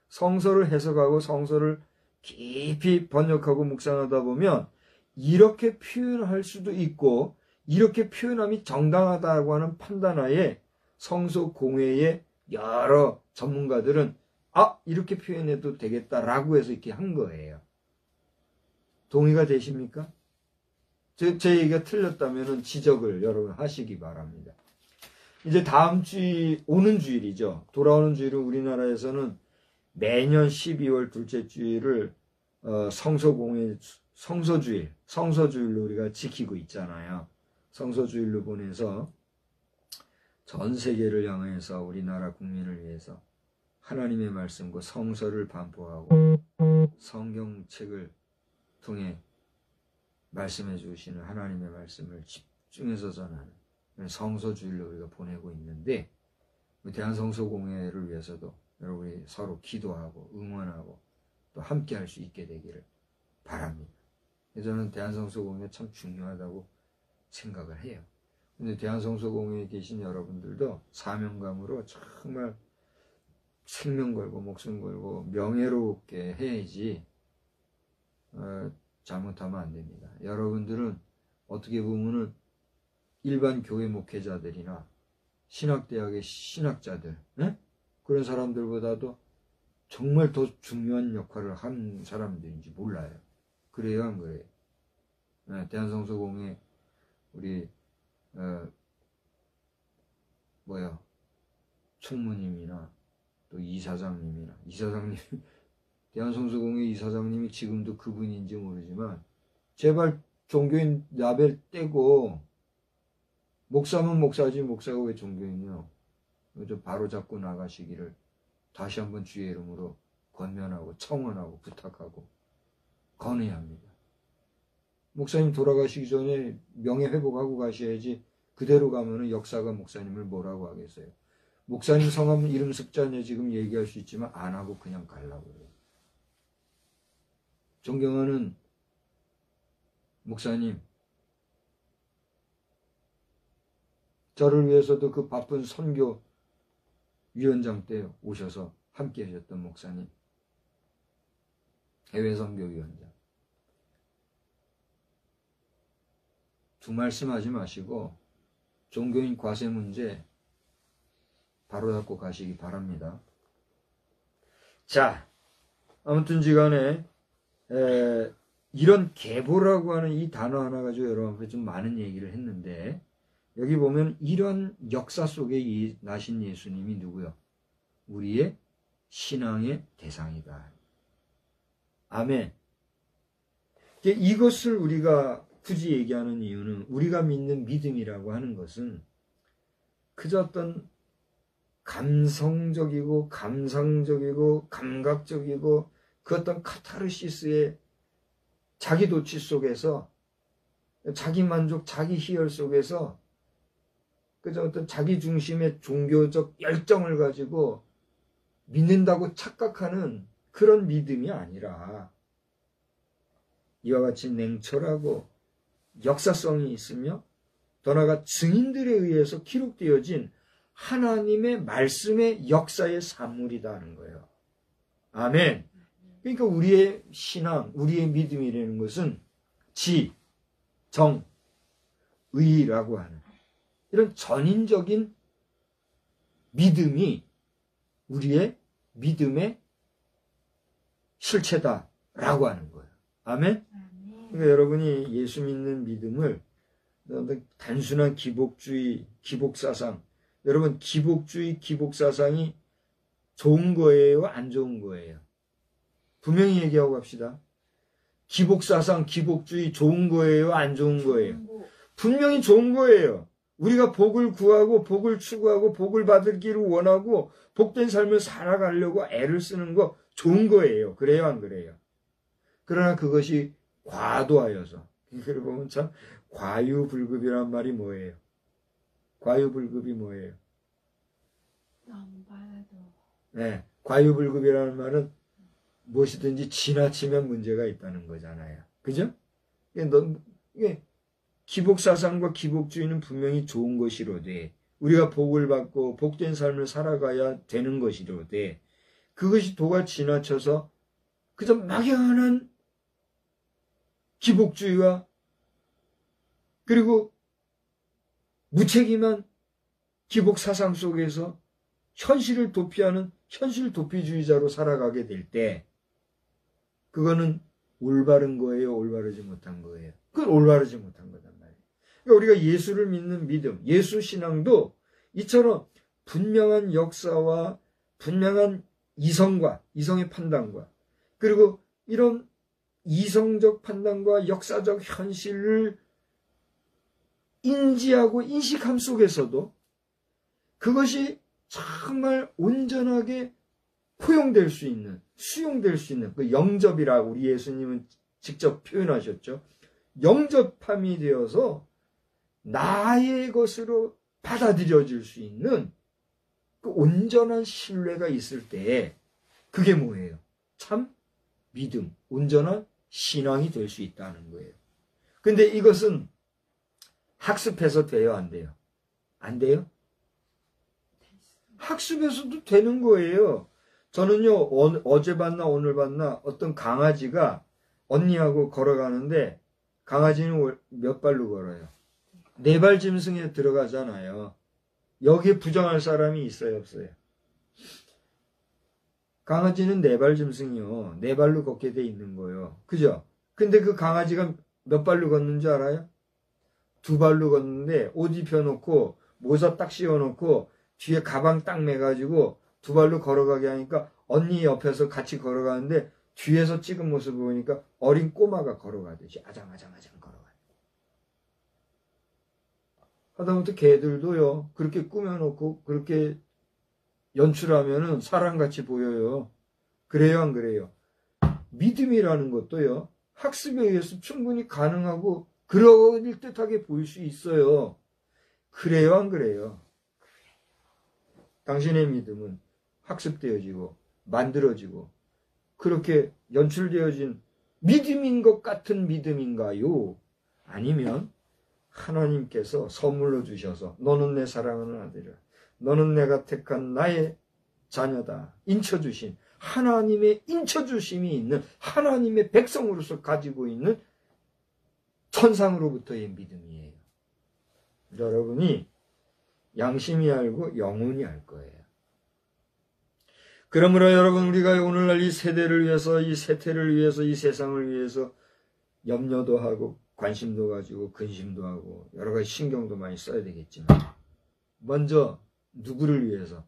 성서를 해석하고 성서를 깊이 번역하고 묵상하다 보면 이렇게 표현할 수도 있고 이렇게 표현함이 정당하다고 하는 판단하에 성서 공회의 여러 전문가들은 이렇게 표현해도 되겠다라고 해서 이렇게 한 거예요. 동의가 되십니까? 제 얘기가 틀렸다면 지적을 여러분 하시기 바랍니다. 이제 다음 주일, 오는 주일이죠. 돌아오는 주일은 우리나라에서는 매년 12월 둘째 주일을 성서공회, 성서주일로 우리가 지키고 있잖아요. 성서주일로 보내서 전 세계를 향해서 우리나라 국민을 위해서 하나님의 말씀과 성서를 반포하고 성경책을 통해 말씀해 주시는 하나님의 말씀을 집중해서 전하는 성서주일로 우리가 보내고 있는데 대한성서공회를 위해서도 여러분이 서로 기도하고 응원하고 또 함께 할 수 있게 되기를 바랍니다. 저는 대한성서공회 참 중요하다고 생각을 해요. 근데 대한성서공회에 계신 여러분들도 사명감으로 정말 생명 걸고 목숨 걸고 명예롭게 해야지 잘못하면 안 됩니다. 여러분들은 어떻게 보면은 일반 교회 목회자들이나 신학대학의 신학자들 그런 사람들보다도 정말 더 중요한 역할을 한 사람들인지 몰라요. 그래요 안 그래요? 대한성서공회 우리 총무님이나 또 이사장님이나 대한성서공회 이사장님이 지금도 그분인지 모르지만 제발 종교인 라벨 떼고 목사면 목사지 목사가 왜 종교인이요? 좀 바로 잡고 나가시기를 다시 한번 주의 이름으로 권면하고 청원하고 부탁하고 건해야 합니다. 목사님 돌아가시기 전에 명예회복하고 가셔야지 그대로 가면은 역사가 목사님을 뭐라고 하겠어요. 목사님 성함 이름 습자냐 지금 얘기할 수 있지만 안 하고 그냥 가려고 그래요. 존경하는 목사님, 저를 위해서도 그 바쁜 선교 위원장 때 오셔서 함께 하셨던 목사님, 해외 선교위원장. 두 말씀 하지 마시고 종교인 과세 문제 바로잡고 가시기 바랍니다. 자, 아무튼지간에 이런 계보라고 하는 이 단어 하나 가지고 여러분께 좀 많은 얘기를 했는데 여기 보면 이런 역사 속에 나신 예수님이 누구요? 우리의 신앙의 대상이다. 아멘. 이것을 우리가 굳이 얘기하는 이유는 우리가 믿는 믿음이라고 하는 것은 그저 어떤 감성적이고 감상적이고 감각적이고 그 어떤 카타르시스의 자기 도취 속에서 자기 만족, 자기 희열 속에서 그저 어떤 자기 중심의 종교적 열정을 가지고 믿는다고 착각하는 그런 믿음이 아니라 이와 같이 냉철하고 역사성이 있으며 더 나아가 증인들에 의해서 기록되어진 하나님의 말씀의 역사의 산물이라는 거예요. 아멘. 그러니까 우리의 신앙, 우리의 믿음이라는 것은 지, 정, 의라고 하는 이런 전인적인 믿음이 우리의 믿음의 실체다라고 하는 거예요. 아멘? 그러니까 여러분이 예수 믿는 믿음을 단순한 기복주의, 기복사상, 여러분 기복주의, 기복사상이 좋은 거예요? 안 좋은 거예요? 분명히 얘기하고 갑시다. 기복사상, 기복주의 좋은 거예요? 안 좋은 거예요? 분명히 좋은 거예요. 우리가 복을 구하고 복을 추구하고 복을 받기를 원하고 복된 삶을 살아가려고 애를 쓰는 거 좋은 거예요. 그래요? 안 그래요? 그러나 그것이 과도하여서 이걸 보면 참 과유불급이란 말이 뭐예요? 과유불급이 뭐예요? 너무 많아도. 네, 과유불급이라는 말은 무엇이든지 지나치면 문제가 있다는 거잖아요. 그죠? 이게 기복사상과 기복주의는 분명히 좋은 것이로되 우리가 복을 받고 복된 삶을 살아가야 되는 것이로되 그것이 도가 지나쳐서 그저 막연한 기복주의와 그리고 무책임한 기복사상 속에서 현실을 도피하는 현실 도피주의자로 살아가게 될 때 그거는 올바른 거예요? 올바르지 못한 거예요? 그건 올바르지 못한 거단 말이에요. 그러니까 우리가 예수를 믿는 믿음, 예수 신앙도 이처럼 분명한 역사와 분명한 이성의 판단과 그리고 이런 이성적 판단과 역사적 현실을 인지하고 인식함 속에서도 그것이 정말 온전하게 포용될 수 있는, 수용될 수 있는 그 영접이라고 우리 예수님은 직접 표현하셨죠. 영접함이 되어서 나의 것으로 받아들여질 수 있는 그 온전한 신뢰가 있을 때에 그게 뭐예요? 참 믿음, 온전한 신앙이 될 수 있다는 거예요. 근데 이것은 학습해서 돼요, 안 돼요? 안 돼요? 학습해서도 되는 거예요. 저는요, 어제 봤나 오늘 봤나 어떤 강아지가 언니하고 걸어가는데 강아지는 몇 발로 걸어요? 4발 짐승에 들어가잖아요. 여기에 부정할 사람이 있어요, 없어요? 강아지는 4발 짐승이요. 4발로 걷게 돼 있는 거예요. 그죠? 근데 그 강아지가 몇 발로 걷는 줄 알아요? 2발로 걷는데 옷 입혀놓고 모자 딱 씌워놓고 뒤에 가방 딱 매가지고 2발로 걸어가게 하니까 언니 옆에서 같이 걸어가는데 뒤에서 찍은 모습을 보니까 어린 꼬마가 걸어가듯이 아장아장 걸어가요. 하다못해 개들도요. 그렇게 꾸며놓고 그렇게 연출하면은 사람같이 보여요. 그래요, 안 그래요? 믿음이라는 것도요. 학습에 의해서 충분히 가능하고 그럴 듯하게 보일 수 있어요. 그래요, 안 그래요? 당신의 믿음은 학습되어지고 만들어지고 그렇게 연출되어진 믿음인 것 같은 믿음인가요? 아니면 하나님께서 선물로 주셔서 너는 내 사랑하는 아들이라, 너는 내가 택한 나의 자녀다, 인쳐주신 하나님의 인쳐주심이 있는 하나님의 백성으로서 가지고 있는 천상으로부터의 믿음이에요. 여러분이 양심이 알고 영혼이 알 거예요. 그러므로 여러분, 우리가 오늘날 이 세대를 위해서, 이 세태를 위해서, 이 세상을 위해서 염려도 하고 관심도 가지고 근심도 하고 여러 가지 신경도 많이 써야 되겠지만 먼저 누구를 위해서?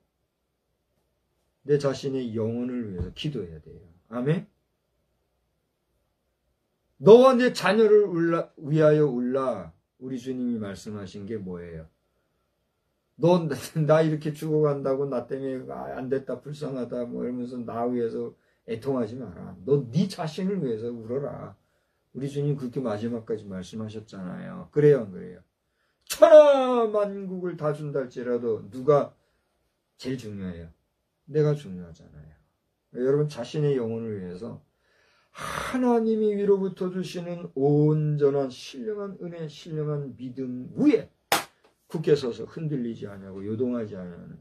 내 자신의 영혼을 위해서 기도해야 돼요. 아멘? 너와 내 자녀를 위하여 울라. 우리 주님이 말씀하신 게 뭐예요? 너 나 이렇게 죽어간다고 나 때문에 안 됐다 불쌍하다 뭐 이러면서 나 위해서 애통하지 마라. 너 네 자신을 위해서 울어라. 우리 주님 그렇게 마지막까지 말씀하셨잖아요. 그래요, 안 그래요? 천하만국을 다 준다 할지라도 누가 제일 중요해요? 내가 중요하잖아요. 여러분 자신의 영혼을 위해서 하나님이 위로부터 주시는 온전한 신령한 은혜, 신령한 믿음 위에 굳게 서서 흔들리지 않고 요동하지 않는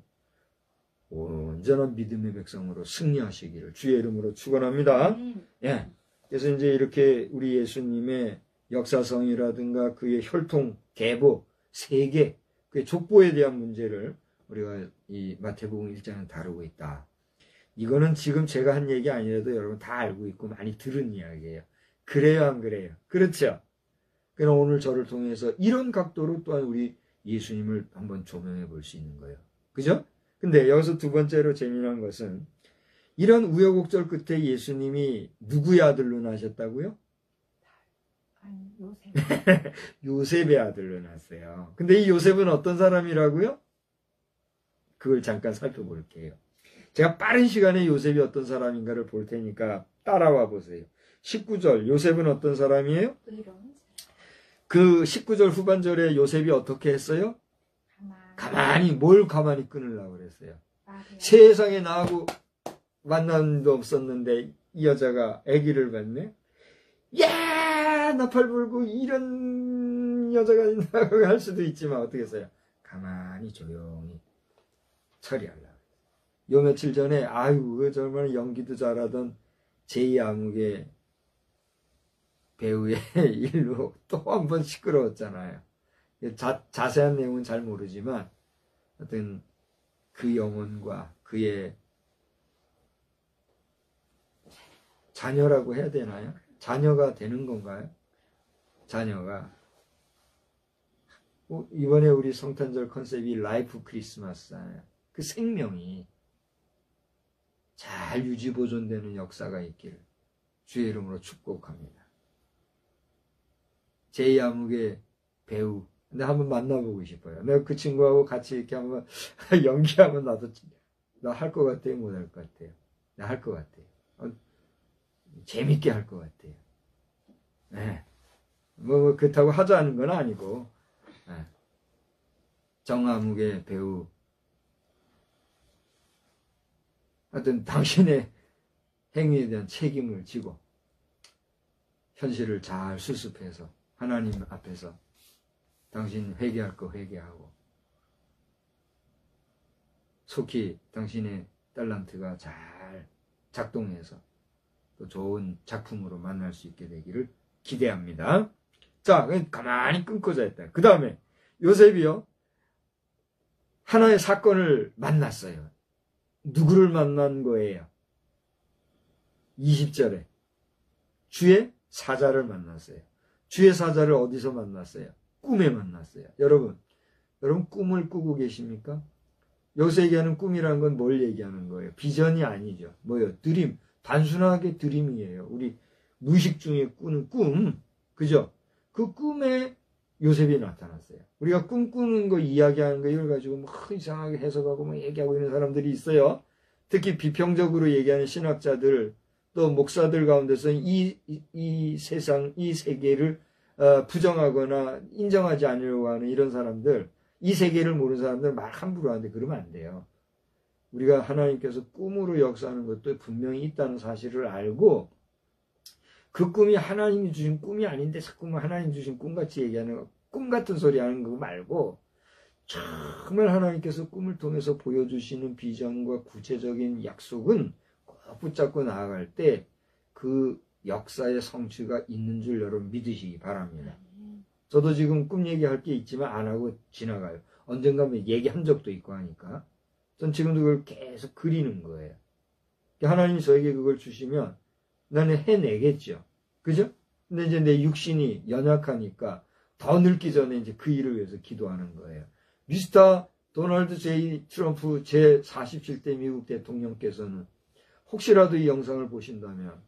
온전한 믿음의 백성으로 승리하시기를 주의 이름으로 축원합니다. 예. 그래서 이제 이렇게 우리 예수님의 역사성이라든가 그의 혈통, 계보, 세계, 그의 족보에 대한 문제를 우리가 이 마태복음 1장은 다루고 있다. 이거는 지금 제가 한 얘기 아니라도 여러분 다 알고 있고 많이 들은 이야기예요. 그래요, 안 그래요? 그렇죠? 그러나 오늘 저를 통해서 이런 각도로 또한 우리 예수님을 한번 조명해 볼 수 있는 거예요. 그죠? 근데 여기서 두 번째로 재미난 것은 이런 우여곡절 끝에 예수님이 누구의 아들로 나셨다고요? 요셉. 요셉의 아들로 났어요. 근데 이 요셉은 어떤 사람이라고요? 그걸 잠깐 살펴볼게요. 제가 빠른 시간에 요셉이 어떤 사람인가를 볼 테니까 따라와 보세요. 19절 요셉은 어떤 사람이에요? 그 19절 후반절에 요셉이 어떻게 했어요? 뭘 가만히 끊으려고 그랬어요. 말이야. 세상에 나하고 만난 도 없었는데 이 여자가 아기를 봤네. 야, 나팔 불고 이런 여자가 있나 할 수도 있지만 어떻게 했어요? 가만히 조용히 처리하려고. 요 며칠 전에 아유 정말 연기도 잘하던 제2암흑의 배우의 일로 또 한 번 시끄러웠잖아요. 자세한 내용은 잘 모르지만 어떤 그 영혼과 그의 자녀라고 해야 되나요? 자녀가 되는 건가요? 자녀가 이번에 우리 성탄절 컨셉이 라이프 크리스마스잖아요. 그 생명이 잘 유지 보존되는 역사가 있기를 주의 이름으로 축복합니다. 제2암흑의 배우, 근데 한번 만나보고 싶어요. 내가 그 친구하고 같이 이렇게 한번 연기하면 나 할 것 같아요? 못 할 것 같아요? 나 할 것 같아요. 재밌게 할 것 같아요. 네. 그렇다고 하자는 건 아니고, 네. 정암흑의 배우, 하여튼 당신의 행위에 대한 책임을 지고 현실을 잘 수습해서 하나님 앞에서 당신 회개할 거 회개하고 속히 당신의 탤런트가 잘 작동해서 또 좋은 작품으로 만날 수 있게 되기를 기대합니다. 자, 가만히 끊고자 했다. 그 다음에 요셉이요, 하나의 사건을 만났어요. 누구를 만난 거예요? 20절에 주의 사자를 만났어요. 주의 사자를 어디서 만났어요? 꿈에 만났어요. 여러분 꿈을 꾸고 계십니까? 여기서 얘기하는 꿈이라는 건 뭘 얘기하는 거예요? 비전이 아니죠. 뭐예요? 드림. 단순하게 드림이에요. 우리 무의식 중에 꾸는 꿈. 그죠? 그 꿈에 요셉이 나타났어요. 우리가 꿈꾸는 거 이야기하는 거 이걸 가지고 뭐 이상하게 해석하고 뭐 얘기하고 있는 사람들이 있어요. 특히 비평적으로 얘기하는 신학자들 또 목사들 가운데서 이 세상, 이 세계를 부정하거나 인정하지 않으려고 하는 이런 사람들, 이 세계를 모르는 사람들 말 함부로 하는데 그러면 안 돼요. 우리가 하나님께서 꿈으로 역사하는 것도 분명히 있다는 사실을 알고 그 꿈이 하나님이 주신 꿈이 아닌데 자꾸 하나님 주신 꿈같이 얘기하는 꿈 같은 소리 하는 거 말고 정말 하나님께서 꿈을 통해서 보여주시는 비전과 구체적인 약속은 꼭 붙잡고 나아갈 때 그 역사의 성취가 있는 줄 여러분 믿으시기 바랍니다. 저도 지금 꿈 얘기할 게 있지만 안 하고 지나가요. 언젠가 얘기한 적도 있고 하니까. 전 지금도 그걸 계속 그리는 거예요. 하나님이 저에게 그걸 주시면 나는 해내겠죠. 그죠? 근데 이제 내 육신이 연약하니까 더 늙기 전에 이제 그 일을 위해서 기도하는 거예요. 미스터 도널드 J. 트럼프 제 47대 미국 대통령께서는 혹시라도 이 영상을 보신다면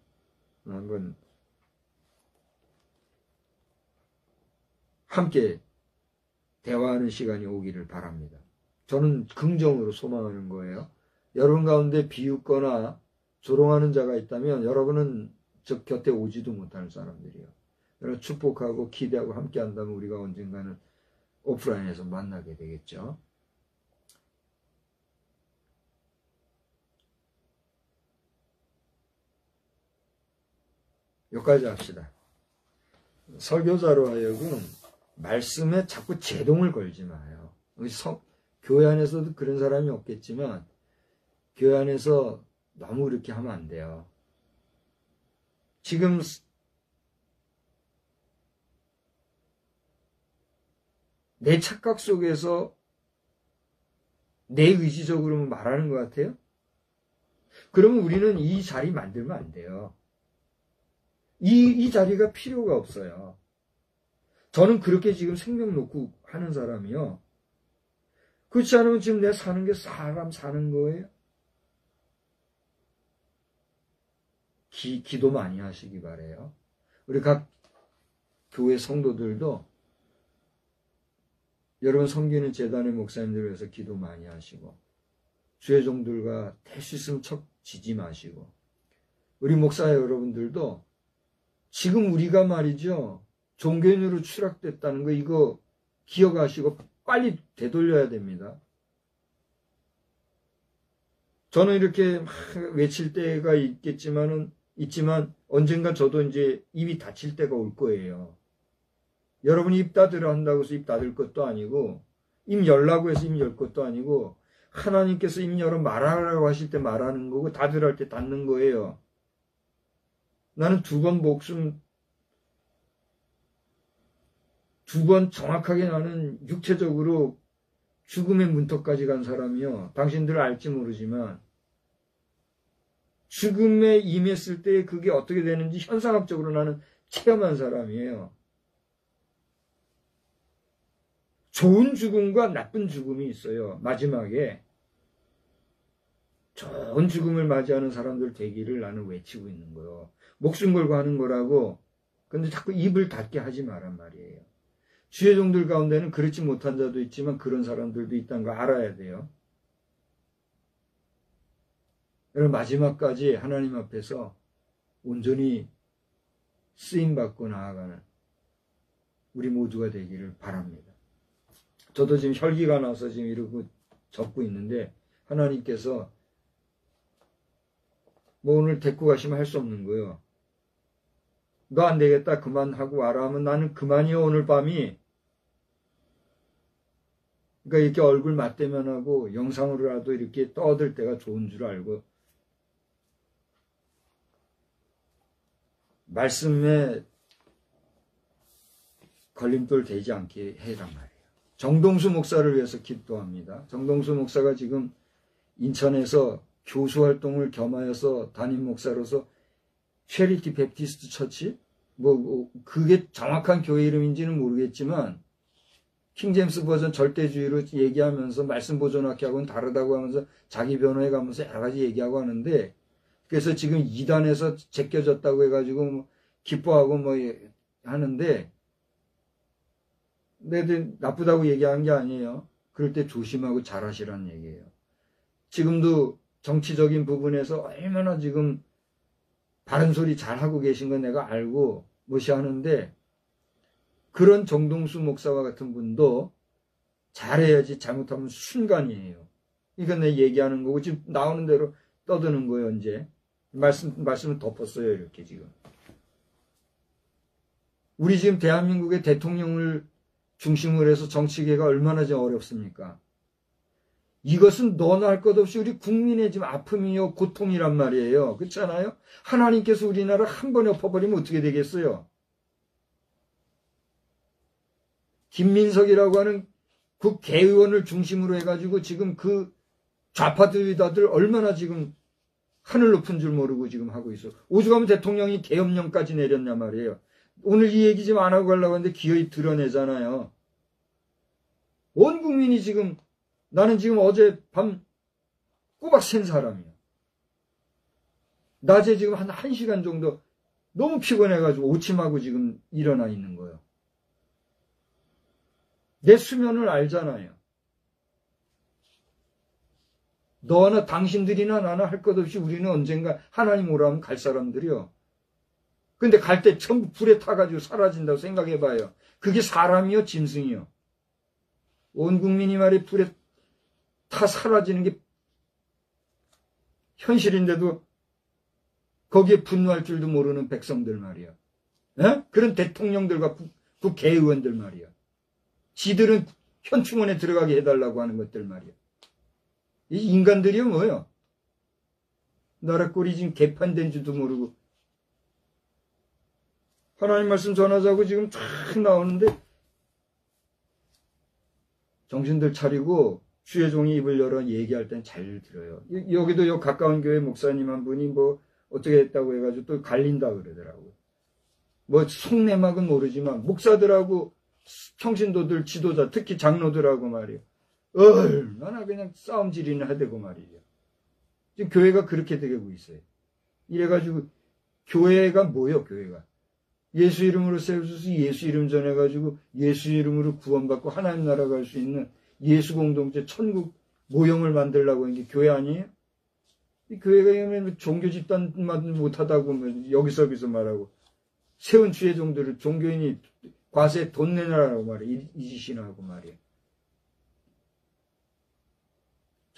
한번 함께 대화하는 시간이 오기를 바랍니다. 저는 긍정으로 소망하는 거예요. 여러분 가운데 비웃거나 조롱하는 자가 있다면 여러분은 저 곁에 오지도 못하는 사람들이에요. 여러분 축복하고 기대하고 함께 한다면 우리가 언젠가는 오프라인에서 만나게 되겠죠. 여기까지 합시다. 설교자로 하여금 말씀에 자꾸 제동을 걸지 마요. 교회 안에서도 그런 사람이 없겠지만 교회 안에서 너무 그렇게 하면 안 돼요. 지금 내 착각 속에서 내 의지적으로 말하는 것 같아요? 그러면 우리는 이 자리 만들면 안 돼요. 이 자리가 필요가 없어요. 저는 그렇게 지금 생명 놓고 하는 사람이요. 그렇지 않으면 지금 내가 사는 게 사람 사는 거예요? 기도 많이 하시기 바래요. 우리 각 교회 성도들도 여러분 섬기는 재단의 목사님들 위해서 기도 많이 하시고 주의 종들과 될 수 있으면 척 지지 마시고 우리 목사 여러분들도 지금 우리가 말이죠 종교인으로 추락됐다는 거 이거 기억하시고 빨리 되돌려야 됩니다. 저는 이렇게 막 외칠 때가 있지만 언젠가 저도 이제 입이 닫힐 때가 올 거예요. 여러분이 입 닫으라 한다고 해서 입 닫을 것도 아니고, 입 열라고 해서 입 열 것도 아니고, 하나님께서 입 열어 말하라고 하실 때 말하는 거고, 닫으라 할 때 닫는 거예요. 나는 두 번 정확하게 나는 육체적으로 죽음의 문턱까지 간 사람이요. 당신들 알지 모르지만 죽음에 임했을 때 그게 어떻게 되는지 현상학적으로 나는 체험한 사람이에요. 좋은 죽음과 나쁜 죽음이 있어요. 마지막에 좋은 죽음을 맞이하는 사람들 되기를 나는 외치고 있는 거예요. 목숨 걸고 하는 거라고. 근데 자꾸 입을 닫게 하지 말란 말이에요. 주의 종들 가운데는 그렇지 못한 자도 있지만 그런 사람들도 있다는 거 알아야 돼요. 여러분, 마지막까지 하나님 앞에서 온전히 쓰임받고 나아가는 우리 모두가 되기를 바랍니다. 저도 지금 혈기가 나서 지금 이러고 적고 있는데 하나님께서 뭐 오늘 데리고 가시면 할 수 없는 거예요. 너 안 되겠다 그만하고 와라 하면 나는 그만이요 오늘 밤이. 그러니까 이렇게 얼굴 맞대면하고 영상으로라도 이렇게 떠들 때가 좋은 줄 알고 말씀에 걸림돌 되지 않게 해란 말이에요. 정동수 목사를 위해서 기도합니다. 정동수 목사가 지금 인천에서 교수 활동을 겸하여서 담임 목사로서 체리티 베프티스트 처치? 그게 정확한 교회 이름인지는 모르겠지만, 킹제임스 버전 절대주의로 얘기하면서 말씀 보존학회하고는 다르다고 하면서 자기 변호해 가면서 여러 가지 얘기하고 하는데, 그래서 지금 이단에서 제껴졌다고 해가지고 기뻐하고 하는데, 근데 나쁘다고 얘기하는 게 아니에요. 그럴 때 조심하고 잘하시라는 얘기예요. 지금도 정치적인 부분에서 얼마나 지금 바른 소리 잘하고 계신 건 내가 알고 무시하는데, 그런 정동수 목사와 같은 분도 잘해야지 잘못하면 순간이에요. 이건 내 얘기하는 거고 지금 나오는 대로 떠드는 거예요. 이제 말씀을 덮었어요. 이렇게 지금 우리 지금 대한민국의 대통령을 중심으로 해서 정치계가 얼마나 좀 어렵습니까? 이것은 너나 할 것 없이 우리 국민의 지금 아픔이요 고통이란 말이에요. 그렇지 않아요? 하나님께서 우리나라 한 번에 엎어버리면 어떻게 되겠어요? 김민석이라고 하는 국회의원을 중심으로 해가지고 지금 그 좌파들이다들 얼마나 지금 하늘 높은 줄 모르고 지금 하고 있어. 오죽하면 대통령이 계엄령까지 내렸냐 말이에요. 오늘 이 얘기 좀 안 하고 가려고 하는데 기어이 드러내잖아요. 온 국민이 지금, 나는 지금 어제 밤 꼬박 샌 사람이에요. 낮에 지금 한 1시간 정도 너무 피곤해가지고 오침하고 지금 일어나 있는 거예요. 내 수면을 알잖아요. 너나 당신들이나 나나 할 것 없이 우리는 언젠가 하나님 오라면 갈 사람들이요. 근데 갈 때 전부 불에 타가지고 사라진다고 생각해봐요. 그게 사람이요 짐승이요. 온 국민이 말이 불에 타 사라지는 게 현실인데도 거기에 분노할 줄도 모르는 백성들 말이야. 에? 그런 대통령들과 국회의원들 말이야. 지들은 현충원에 들어가게 해달라고 하는 것들 말이야. 이 인간들이요 뭐요? 나라 꼴이 지금 개판된 줄도 모르고 하나님 말씀 전하자고 지금 쫙 나오는데 정신들 차리고 주의 종이 입을 열어 얘기할 땐 잘 들어요. 여기도 요 가까운 교회 목사님 한 분이 뭐 어떻게 했다고 해가지고 또 갈린다 그러더라고요. 뭐 속내막은 모르지만 목사들하고 평신도들 지도자 특히 장로들하고 말이에요. 얼마나 그냥 싸움질이나 하대고 말이에요. 지금 교회가 그렇게 되고 있어요. 이래가지고 교회가 뭐예요 교회가. 예수 이름으로 세워져서 예수 이름 전해가지고 예수 이름으로 구원받고 하나님 나라 갈 수 있는 예수 공동체 천국 모형을 만들려고 하는 게 교회 아니에요? 이 교회가 종교 집단만 못하다고 여기서 말하고 세운 주의 종들을 종교인이 과세 돈 내놔라고 말이에요. 이 짓이나 하고 말이에요.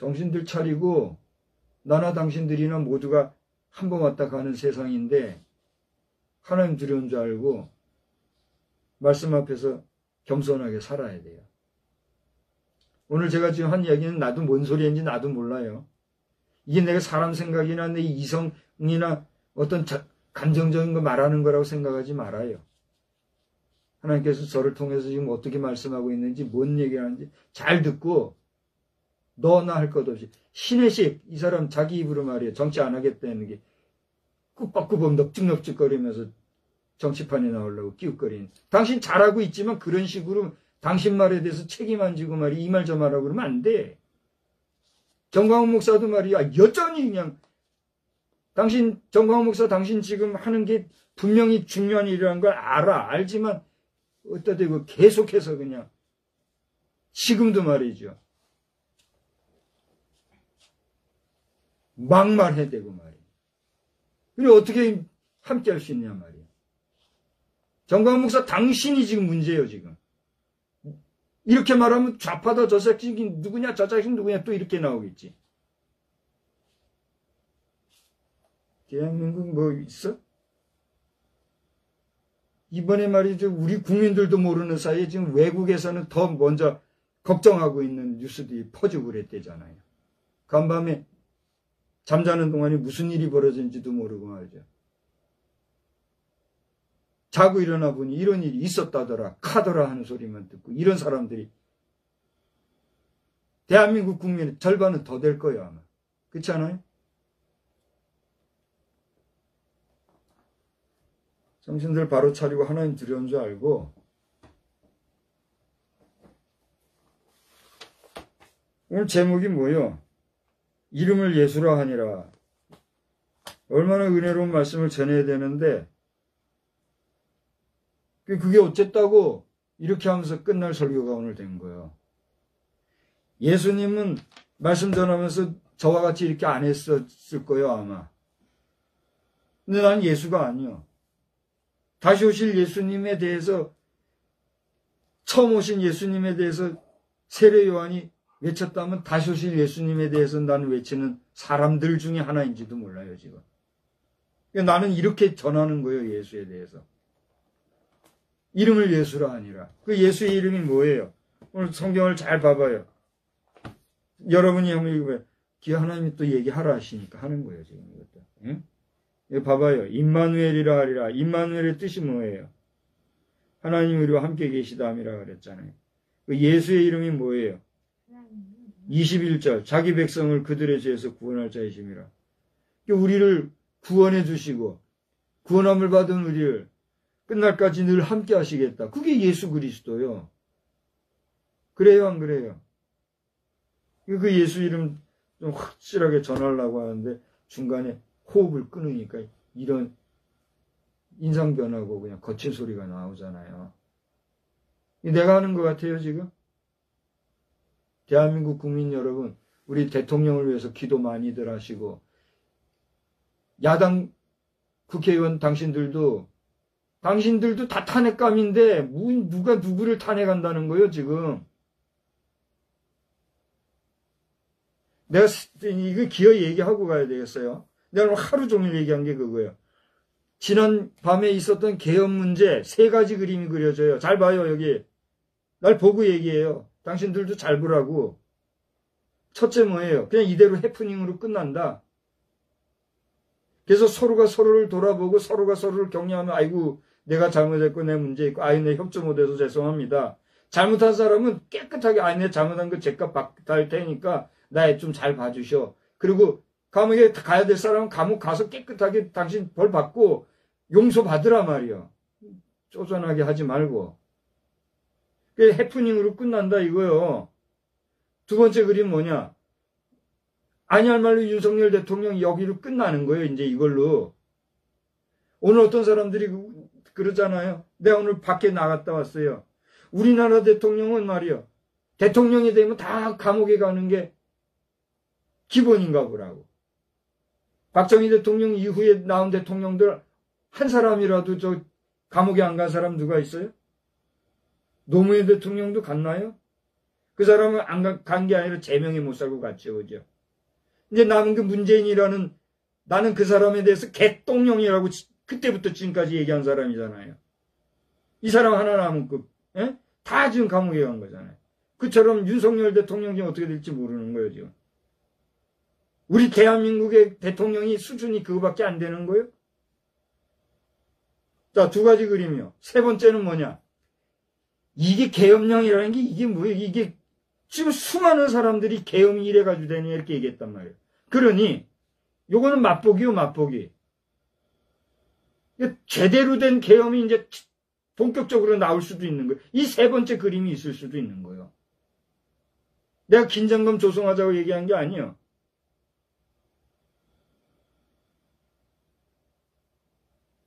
정신들 차리고 나나 당신들이나 모두가 한 번 왔다 가는 세상인데 하나님 두려운 줄 알고 말씀 앞에서 겸손하게 살아야 돼요. 오늘 제가 지금 한 이야기는 나도 뭔 소리인지 나도 몰라요. 이게 내가 사람 생각이나 내 이성이나 어떤 감정적인 거 말하는 거라고 생각하지 말아요. 하나님께서 저를 통해서 지금 어떻게 말씀하고 있는지 뭔 얘기하는지 잘 듣고 너나 할 것 없이 신의식 이 사람 자기 입으로 말이에요. 정치 안 하겠다는 게 꾸벅꾸벅 넙죽넙죽거리면서 정치판에 나오려고 끼웃거리는 당신 잘하고 있지만 그런 식으로 당신 말에 대해서 책임 안 지고 말이야 이 말 저 말하고 그러면 안 돼. 정광훈 목사도 말이야 여전히 그냥 당신 정광훈 목사 당신 지금 하는 게 분명히 중요한 일이라는 걸 알지만 어디다 대고 계속해서 그냥 지금도 말이죠. 막말해대고 말이야. 그리고 어떻게 함께 할 수 있냐 말이야. 정광훈 목사 당신이 지금 문제예요 지금. 이렇게 말하면 좌파다 저 자식이 누구냐 저 자식 누구냐 또 이렇게 나오겠지. 대한민국 뭐 있어? 이번에 말이죠 우리 국민들도 모르는 사이에 지금 외국에서는 더 먼저 걱정하고 있는 뉴스들이 퍼지고 그랬대잖아요. 간밤에 잠자는 동안에 무슨 일이 벌어진지도 모르고 말이죠. 자고 일어나 보니 이런 일이 있었다더라 카더라 하는 소리만 듣고 이런 사람들이 대한민국 국민의 절반은 더 될 거예요 아마. 그렇지 않아요? 정신들 바로 차리고 하나님 두려운 줄 알고 오늘 제목이 뭐예요? 이름을 예수라 하니라. 얼마나 은혜로운 말씀을 전해야 되는데 그게 어쨌다고 이렇게 하면서 끝날 설교가 오늘 된 거예요. 예수님은 말씀 전하면서 저와 같이 이렇게 안 했었을 거예요 아마. 근데 난 예수가 아니요. 다시 오실 예수님에 대해서 처음 오신 예수님에 대해서 세례 요한이 외쳤다면 다시 오실 예수님에 대해서 나는 외치는 사람들 중에 하나인지도 몰라요 지금. 그러니까 나는 이렇게 전하는 거예요 예수에 대해서. 이름을 예수라 하니라. 그 예수의 이름이 뭐예요? 오늘 성경을 잘 봐봐요. 여러분이 한번 읽어봐요. 하나님이 또 얘기하라 하시니까 하는 거예요 지금 이것도. 응? 이거 봐봐요. 임마누엘이라 하리라. 임마누엘의 뜻이 뭐예요? 하나님 우리와 함께 계시다함이라 그랬잖아요. 그 예수의 이름이 뭐예요? 21절 자기 백성을 그들의 죄에서 구원할 자이심이라. 우리를 구원해 주시고 구원함을 받은 우리를 끝날까지 늘 함께 하시겠다. 그게 예수 그리스도요. 그래요 안 그래요? 그 예수 이름 좀 확실하게 전하려고 하는데 중간에 호흡을 끊으니까 이런 인상 변하고 그냥 거친 소리가 나오잖아요. 내가 하는 것 같아요 지금? 대한민국 국민 여러분, 우리 대통령을 위해서 기도 많이들 하시고 야당 국회의원 당신들도 다 탄핵감인데 누가 누구를 탄핵한다는 거예요 지금. 내가 이거 기어이 얘기하고 가야 되겠어요. 내가 오늘 하루 종일 얘기한 게 그거예요. 지난 밤에 있었던 계엄 문제 3가지 그림이 그려져요. 잘 봐요 여기. 날 보고 얘기해요. 당신들도 잘 보라고. 첫째 뭐예요? 그냥 이대로 해프닝으로 끝난다. 그래서 서로가 서로를 돌아보고 서로가 서로를 격려하면 아이고 내가 잘못했고 내 문제 있고 아이 내 협조 못해서 죄송합니다. 잘못한 사람은 깨끗하게 아이 내 잘못한 거 제값 받을 테니까 나 좀 잘 봐주셔. 그리고 감옥에 가야 될 사람은 감옥 가서 깨끗하게 당신 벌 받고 용서 받으라 말이야. 쪼잔하게 하지 말고. 그게 해프닝으로 끝난다 이거요. 두 번째 그림 뭐냐? 아니할 말로 윤석열 대통령이 여기로 끝나는 거예요. 이제 이걸로. 오늘 어떤 사람들이 그러잖아요. 내가 오늘 밖에 나갔다 왔어요. 우리나라 대통령은 말이야. 대통령이 되면 다 감옥에 가는 게 기본인가 보라고. 박정희 대통령 이후에 나온 대통령들 한 사람이라도 저 감옥에 안 간 사람 누가 있어요? 노무현 대통령도 갔나요? 그 사람은 안 간 게 아니라 제명에 못 살고 갔죠. 그죠? 이제 남은 그 문재인이라는, 나는 그 사람에 대해서 개똥령이라고 그때부터 지금까지 얘기한 사람이잖아요. 이 사람 하나 남은 다 지금 감옥에 간 거잖아요. 그처럼 윤석열 대통령이 어떻게 될지 모르는 거예요, 지금. 우리 대한민국의 대통령이 수준이 그거밖에 안 되는 거예요? 자, 두 가지 그림이요. 세 번째는 뭐냐? 이게 계엄령이라는 게 이게 뭐예요? 이게 지금 수많은 사람들이 계엄이 이래가지고 되냐 이렇게 얘기했단 말이에요. 그러니 요거는 맛보기요, 맛보기. 제대로 된 계엄이 이제 본격적으로 나올 수도 있는 거예요. 이 세 번째 그림이 있을 수도 있는 거예요. 내가 긴장감 조성하자고 얘기한 게 아니에요.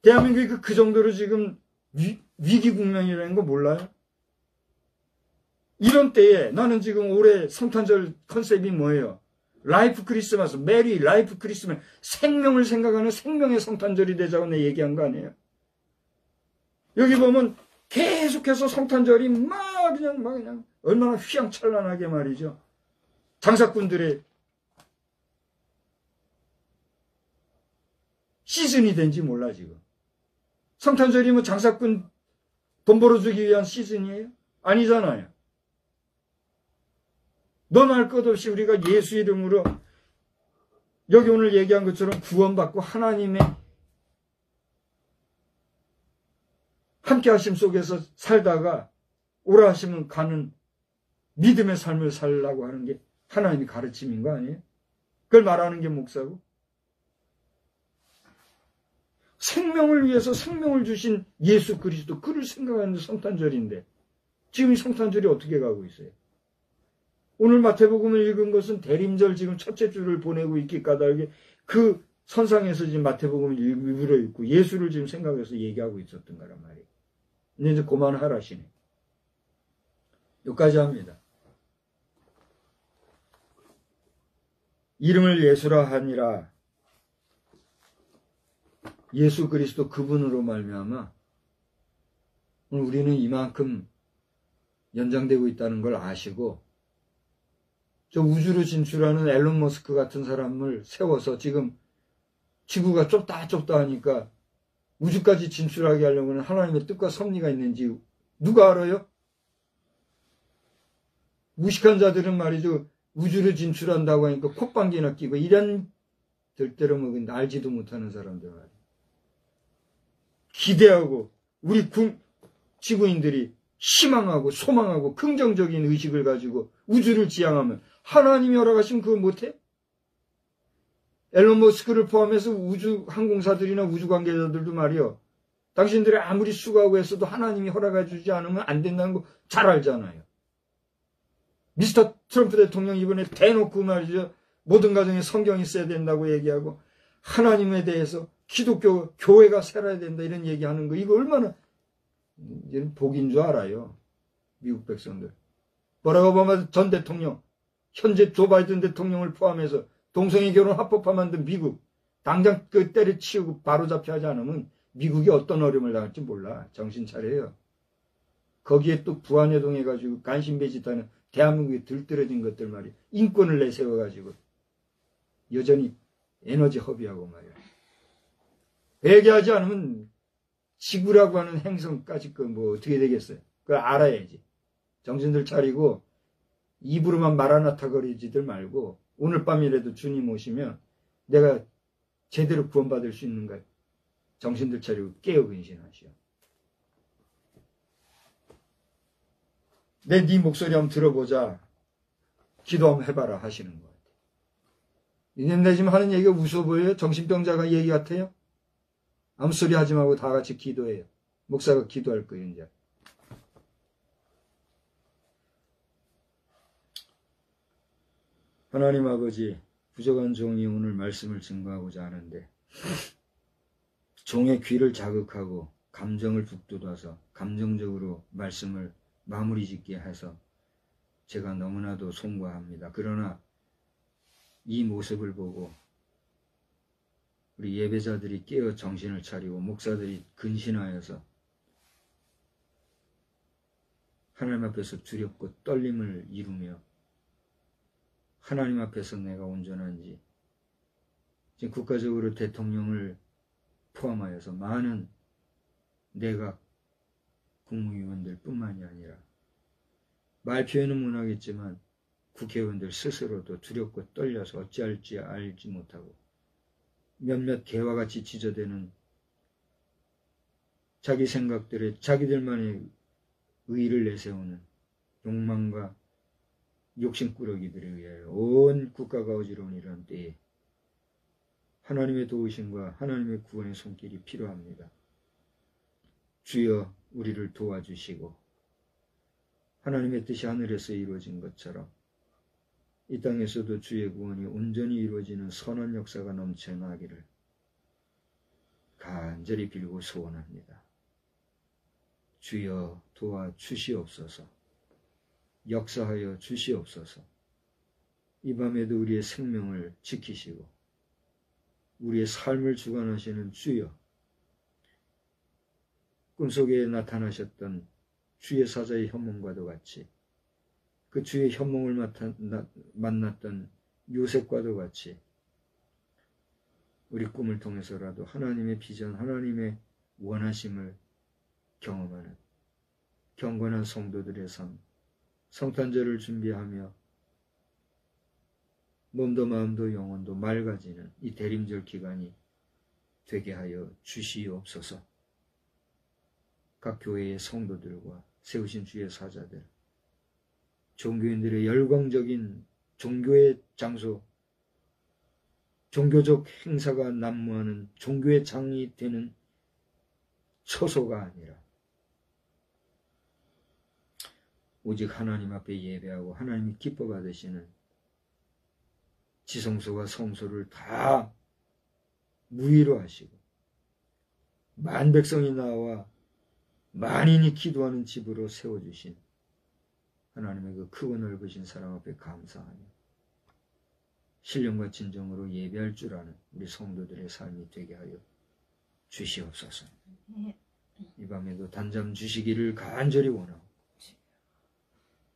대한민국이 그 정도로 지금 위기 국면이라는 거 몰라요? 이런 때에 나는 지금 올해 성탄절 컨셉이 뭐예요? 라이프 크리스마스, 메리 라이프 크리스마스, 생명을 생각하는 생명의 성탄절이 되자고 내 얘기한 거 아니에요? 여기 보면 계속해서 성탄절이 막 그냥 얼마나 휘황찬란하게 말이죠. 장사꾼들의 시즌이 된지 몰라 지금. 성탄절이 뭐 장사꾼 돈 벌어주기 위한 시즌이에요? 아니잖아요. 너나 할 것 없이 우리가 예수 이름으로 여기 오늘 얘기한 것처럼 구원받고 하나님의 함께 하심 속에서 살다가 오라 하시면 가는 믿음의 삶을 살라고 하는 게 하나님의 가르침인 거 아니에요? 그걸 말하는 게 목사고. 생명을 위해서 생명을 주신 예수 그리스도, 그를 생각하는 성탄절인데 지금 이 성탄절이 어떻게 가고 있어요? 오늘 마태복음을 읽은 것은 대림절 지금 첫째 주를 보내고 있기 까닭에 그 선상에서 지금 마태복음을 일부러 읽고 예수를 지금 생각해서 얘기하고 있었던 거란 말이에요. 근데 이제 그만하라시네. 여기까지 합니다. 이름을 예수라 하니라. 예수 그리스도 그분으로 말미암아 우리는 이만큼 연장되고 있다는 걸 아시고, 저 우주로 진출하는 앨런 머스크 같은 사람을 세워서 지금 지구가 좁다 하니까 우주까지 진출하게 하려고는 하나님의 뜻과 섭리가 있는지 누가 알아요? 무식한 자들은 말이죠, 우주로 진출한다고 하니까 콧방귀나 끼고 이런 들대로 먹은 알지도 못하는 사람들 말이에요. 기대하고 우리 지구인들이 희망하고 소망하고 긍정적인 의식을 가지고 우주를 지향하면 하나님이 허락하시면 그걸 못해? 앨런 머스크를 포함해서 우주 항공사들이나 우주 관계자들도 말이요, 당신들이 아무리 수고하고 했어도 하나님이 허락해 주지 않으면 안 된다는 거 잘 알잖아요. 미스터 트럼프 대통령 이번에 대놓고 말이죠, 모든 가정에 성경이 있어야 된다고 얘기하고 하나님에 대해서 기독교 교회가 살아야 된다 이런 얘기하는 거, 이거 얼마나 복인 줄 알아요, 미국 백성들. 버락 오바마 전 대통령, 현재 조 바이든 대통령을 포함해서 동성애 결혼 합법화 만든 미국, 당장 그 때려치우고 바로잡혀 하지 않으면 미국이 어떤 어려움을 당할지 몰라. 정신 차려요. 거기에 또 부안해동해가지고 간신배짓하는 대한민국에 들뜨러진 것들 말이야, 인권을 내세워가지고 여전히 에너지 허비하고 말이야. 회개하지 않으면 지구라고 하는 행성까지 뭐 어떻게 되겠어요? 그걸 알아야지. 정신들 차리고 입으로만 마라나타거리지들 말고 오늘 밤이라도 주님 오시면 내가 제대로 구원받을 수 있는가, 정신들 차리고 깨어 근신하시오. 네 목소리 한번 들어보자, 기도 한번 해봐라 하시는 것 같아요. 내 지금 하는 얘기가 무서워 보여요? 정신병자가 얘기 같아요? 아무 소리 하지 말고 다 같이 기도해요. 목사가 기도할 거예요. 이제 하나님 아버지, 부족한 종이 오늘 말씀을 증거하고자 하는데 종의 귀를 자극하고 감정을 북돋아서 감정적으로 말씀을 마무리 짓게 해서 제가 너무나도 송구합니다. 그러나 이 모습을 보고 우리 예배자들이 깨어 정신을 차리고 목사들이 근신하여서 하나님 앞에서 두렵고 떨림을 이루며 하나님 앞에서 내가 온전한지, 지금 국가적으로 대통령을 포함하여서 많은 내각 국무위원들 뿐만이 아니라 말 표현은 못하겠지만 국회의원들 스스로도 두렵고 떨려서 어찌할지 알지 못하고 몇몇 개와 같이 지저대는 자기 생각들에 자기들만의 의의를 내세우는 욕망과 욕심꾸러기들에 의하여 온 국가가 어지러운 이런 때에 하나님의 도우심과 하나님의 구원의 손길이 필요합니다. 주여 우리를 도와주시고 하나님의 뜻이 하늘에서 이루어진 것처럼 이 땅에서도 주의 구원이 온전히 이루어지는 선한 역사가 넘쳐나기를 간절히 빌고 소원합니다. 주여 도와주시옵소서. 역사하여 주시옵소서. 이 밤에도 우리의 생명을 지키시고 우리의 삶을 주관하시는 주여, 꿈속에 나타나셨던 주의 사자의 현몽과도 같이 그 주의 현몽을 만났던 요셉과도 같이 우리 꿈을 통해서라도 하나님의 비전, 하나님의 원하심을 경험하는 경건한 성도들의 삶, 성탄절을 준비하며 몸도 마음도 영혼도 맑아지는 이 대림절 기간이 되게 하여 주시옵소서. 각 교회의 성도들과 세우신 주의 사자들, 종교인들의 열광적인 종교의 장소, 종교적 행사가 난무하는 종교의 장이 되는 처소가 아니라 오직 하나님 앞에 예배하고 하나님이 기뻐 받으시는 지성소와 성소를 다 무위로 하시고 만 백성이 나와 만인이 기도하는 집으로 세워주신 하나님의 그 크고 넓으신 사랑 앞에 감사하며 신령과 진정으로 예배할 줄 아는 우리 성도들의 삶이 되게 하여 주시옵소서. 이 밤에도 단잠 주시기를 간절히 원하고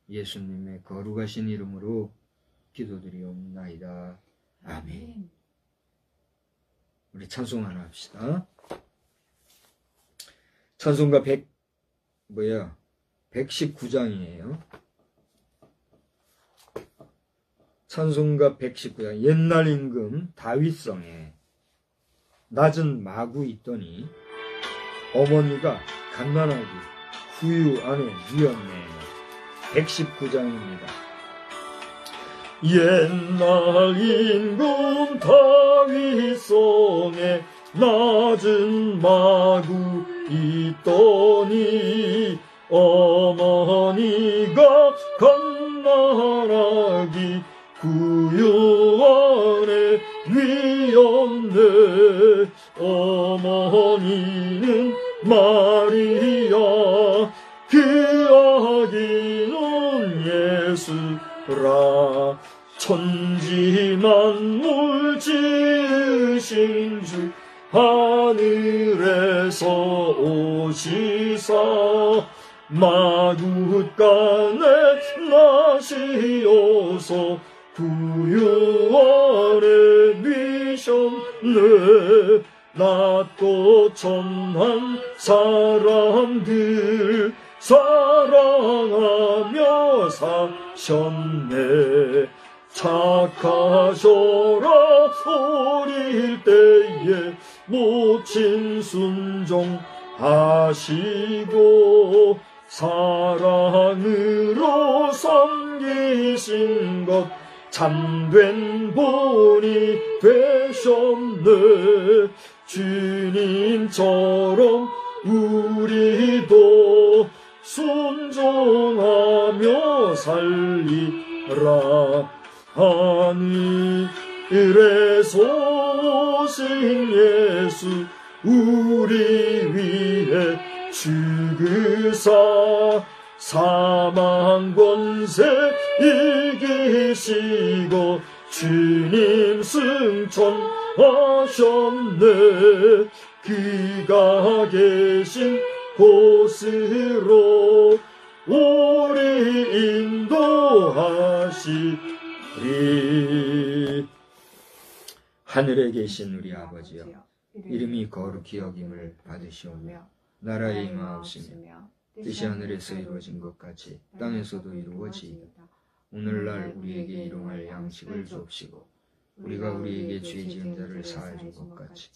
예수님의 거룩하신 이름으로 기도드리옵나이다. 아멘. 우리 찬송 하나 합시다. 찬송가 119장이에요. 찬송가 119장. 옛날 임금 다윗성에 낮은 마구 있더니 어머니가 갓난아기 후유 안에 누였네. 119장입니다. 옛날 임금 다윗성에 낮은 마구 있더니 어머니가 갓난아기 구유 안에 누였네. 어머니는 마리아, 그 아기는 예수라. 천지만물 지으신 주 하늘에서 오시사 마구간에 나시어서 구유 안에 미셨네. 낮고 천한 사람들 사랑하며 사셨네. 착하셔라 어릴 때에 모친 순종하시고 사랑으로 섬기신 것 참된 본이 되셨네. 주님처럼 우리도 순종하며 살리라. 하늘에서 오신 예수 우리 위해 죽으사 사망 권세 이기시고 주님 승천하셨네. 그가 계신 곳으로 우리 인도하시리. 하늘에 계신 우리 아버지여, 이름이 거룩히 여김을 받으시오며 나라의 임하옵시며 뜻이 하늘에서 이루어진 것 같이 땅에서도 이루어지이다. 오늘날 우리에게 일용할 양식을 주옵시고 우리가 우리에게 죄 지은 자를 사하여 준 것 같이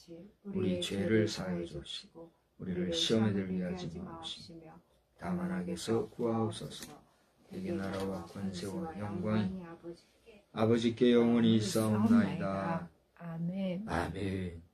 우리 죄를 사하여 주옵시고 우리를 시험에 들게 하지 마옵시며 다만 악에서 구하옵소서. 내게 나라와 권세와 영광이 아버지께 영원히 있사옵나이다. 아멘. 아멘.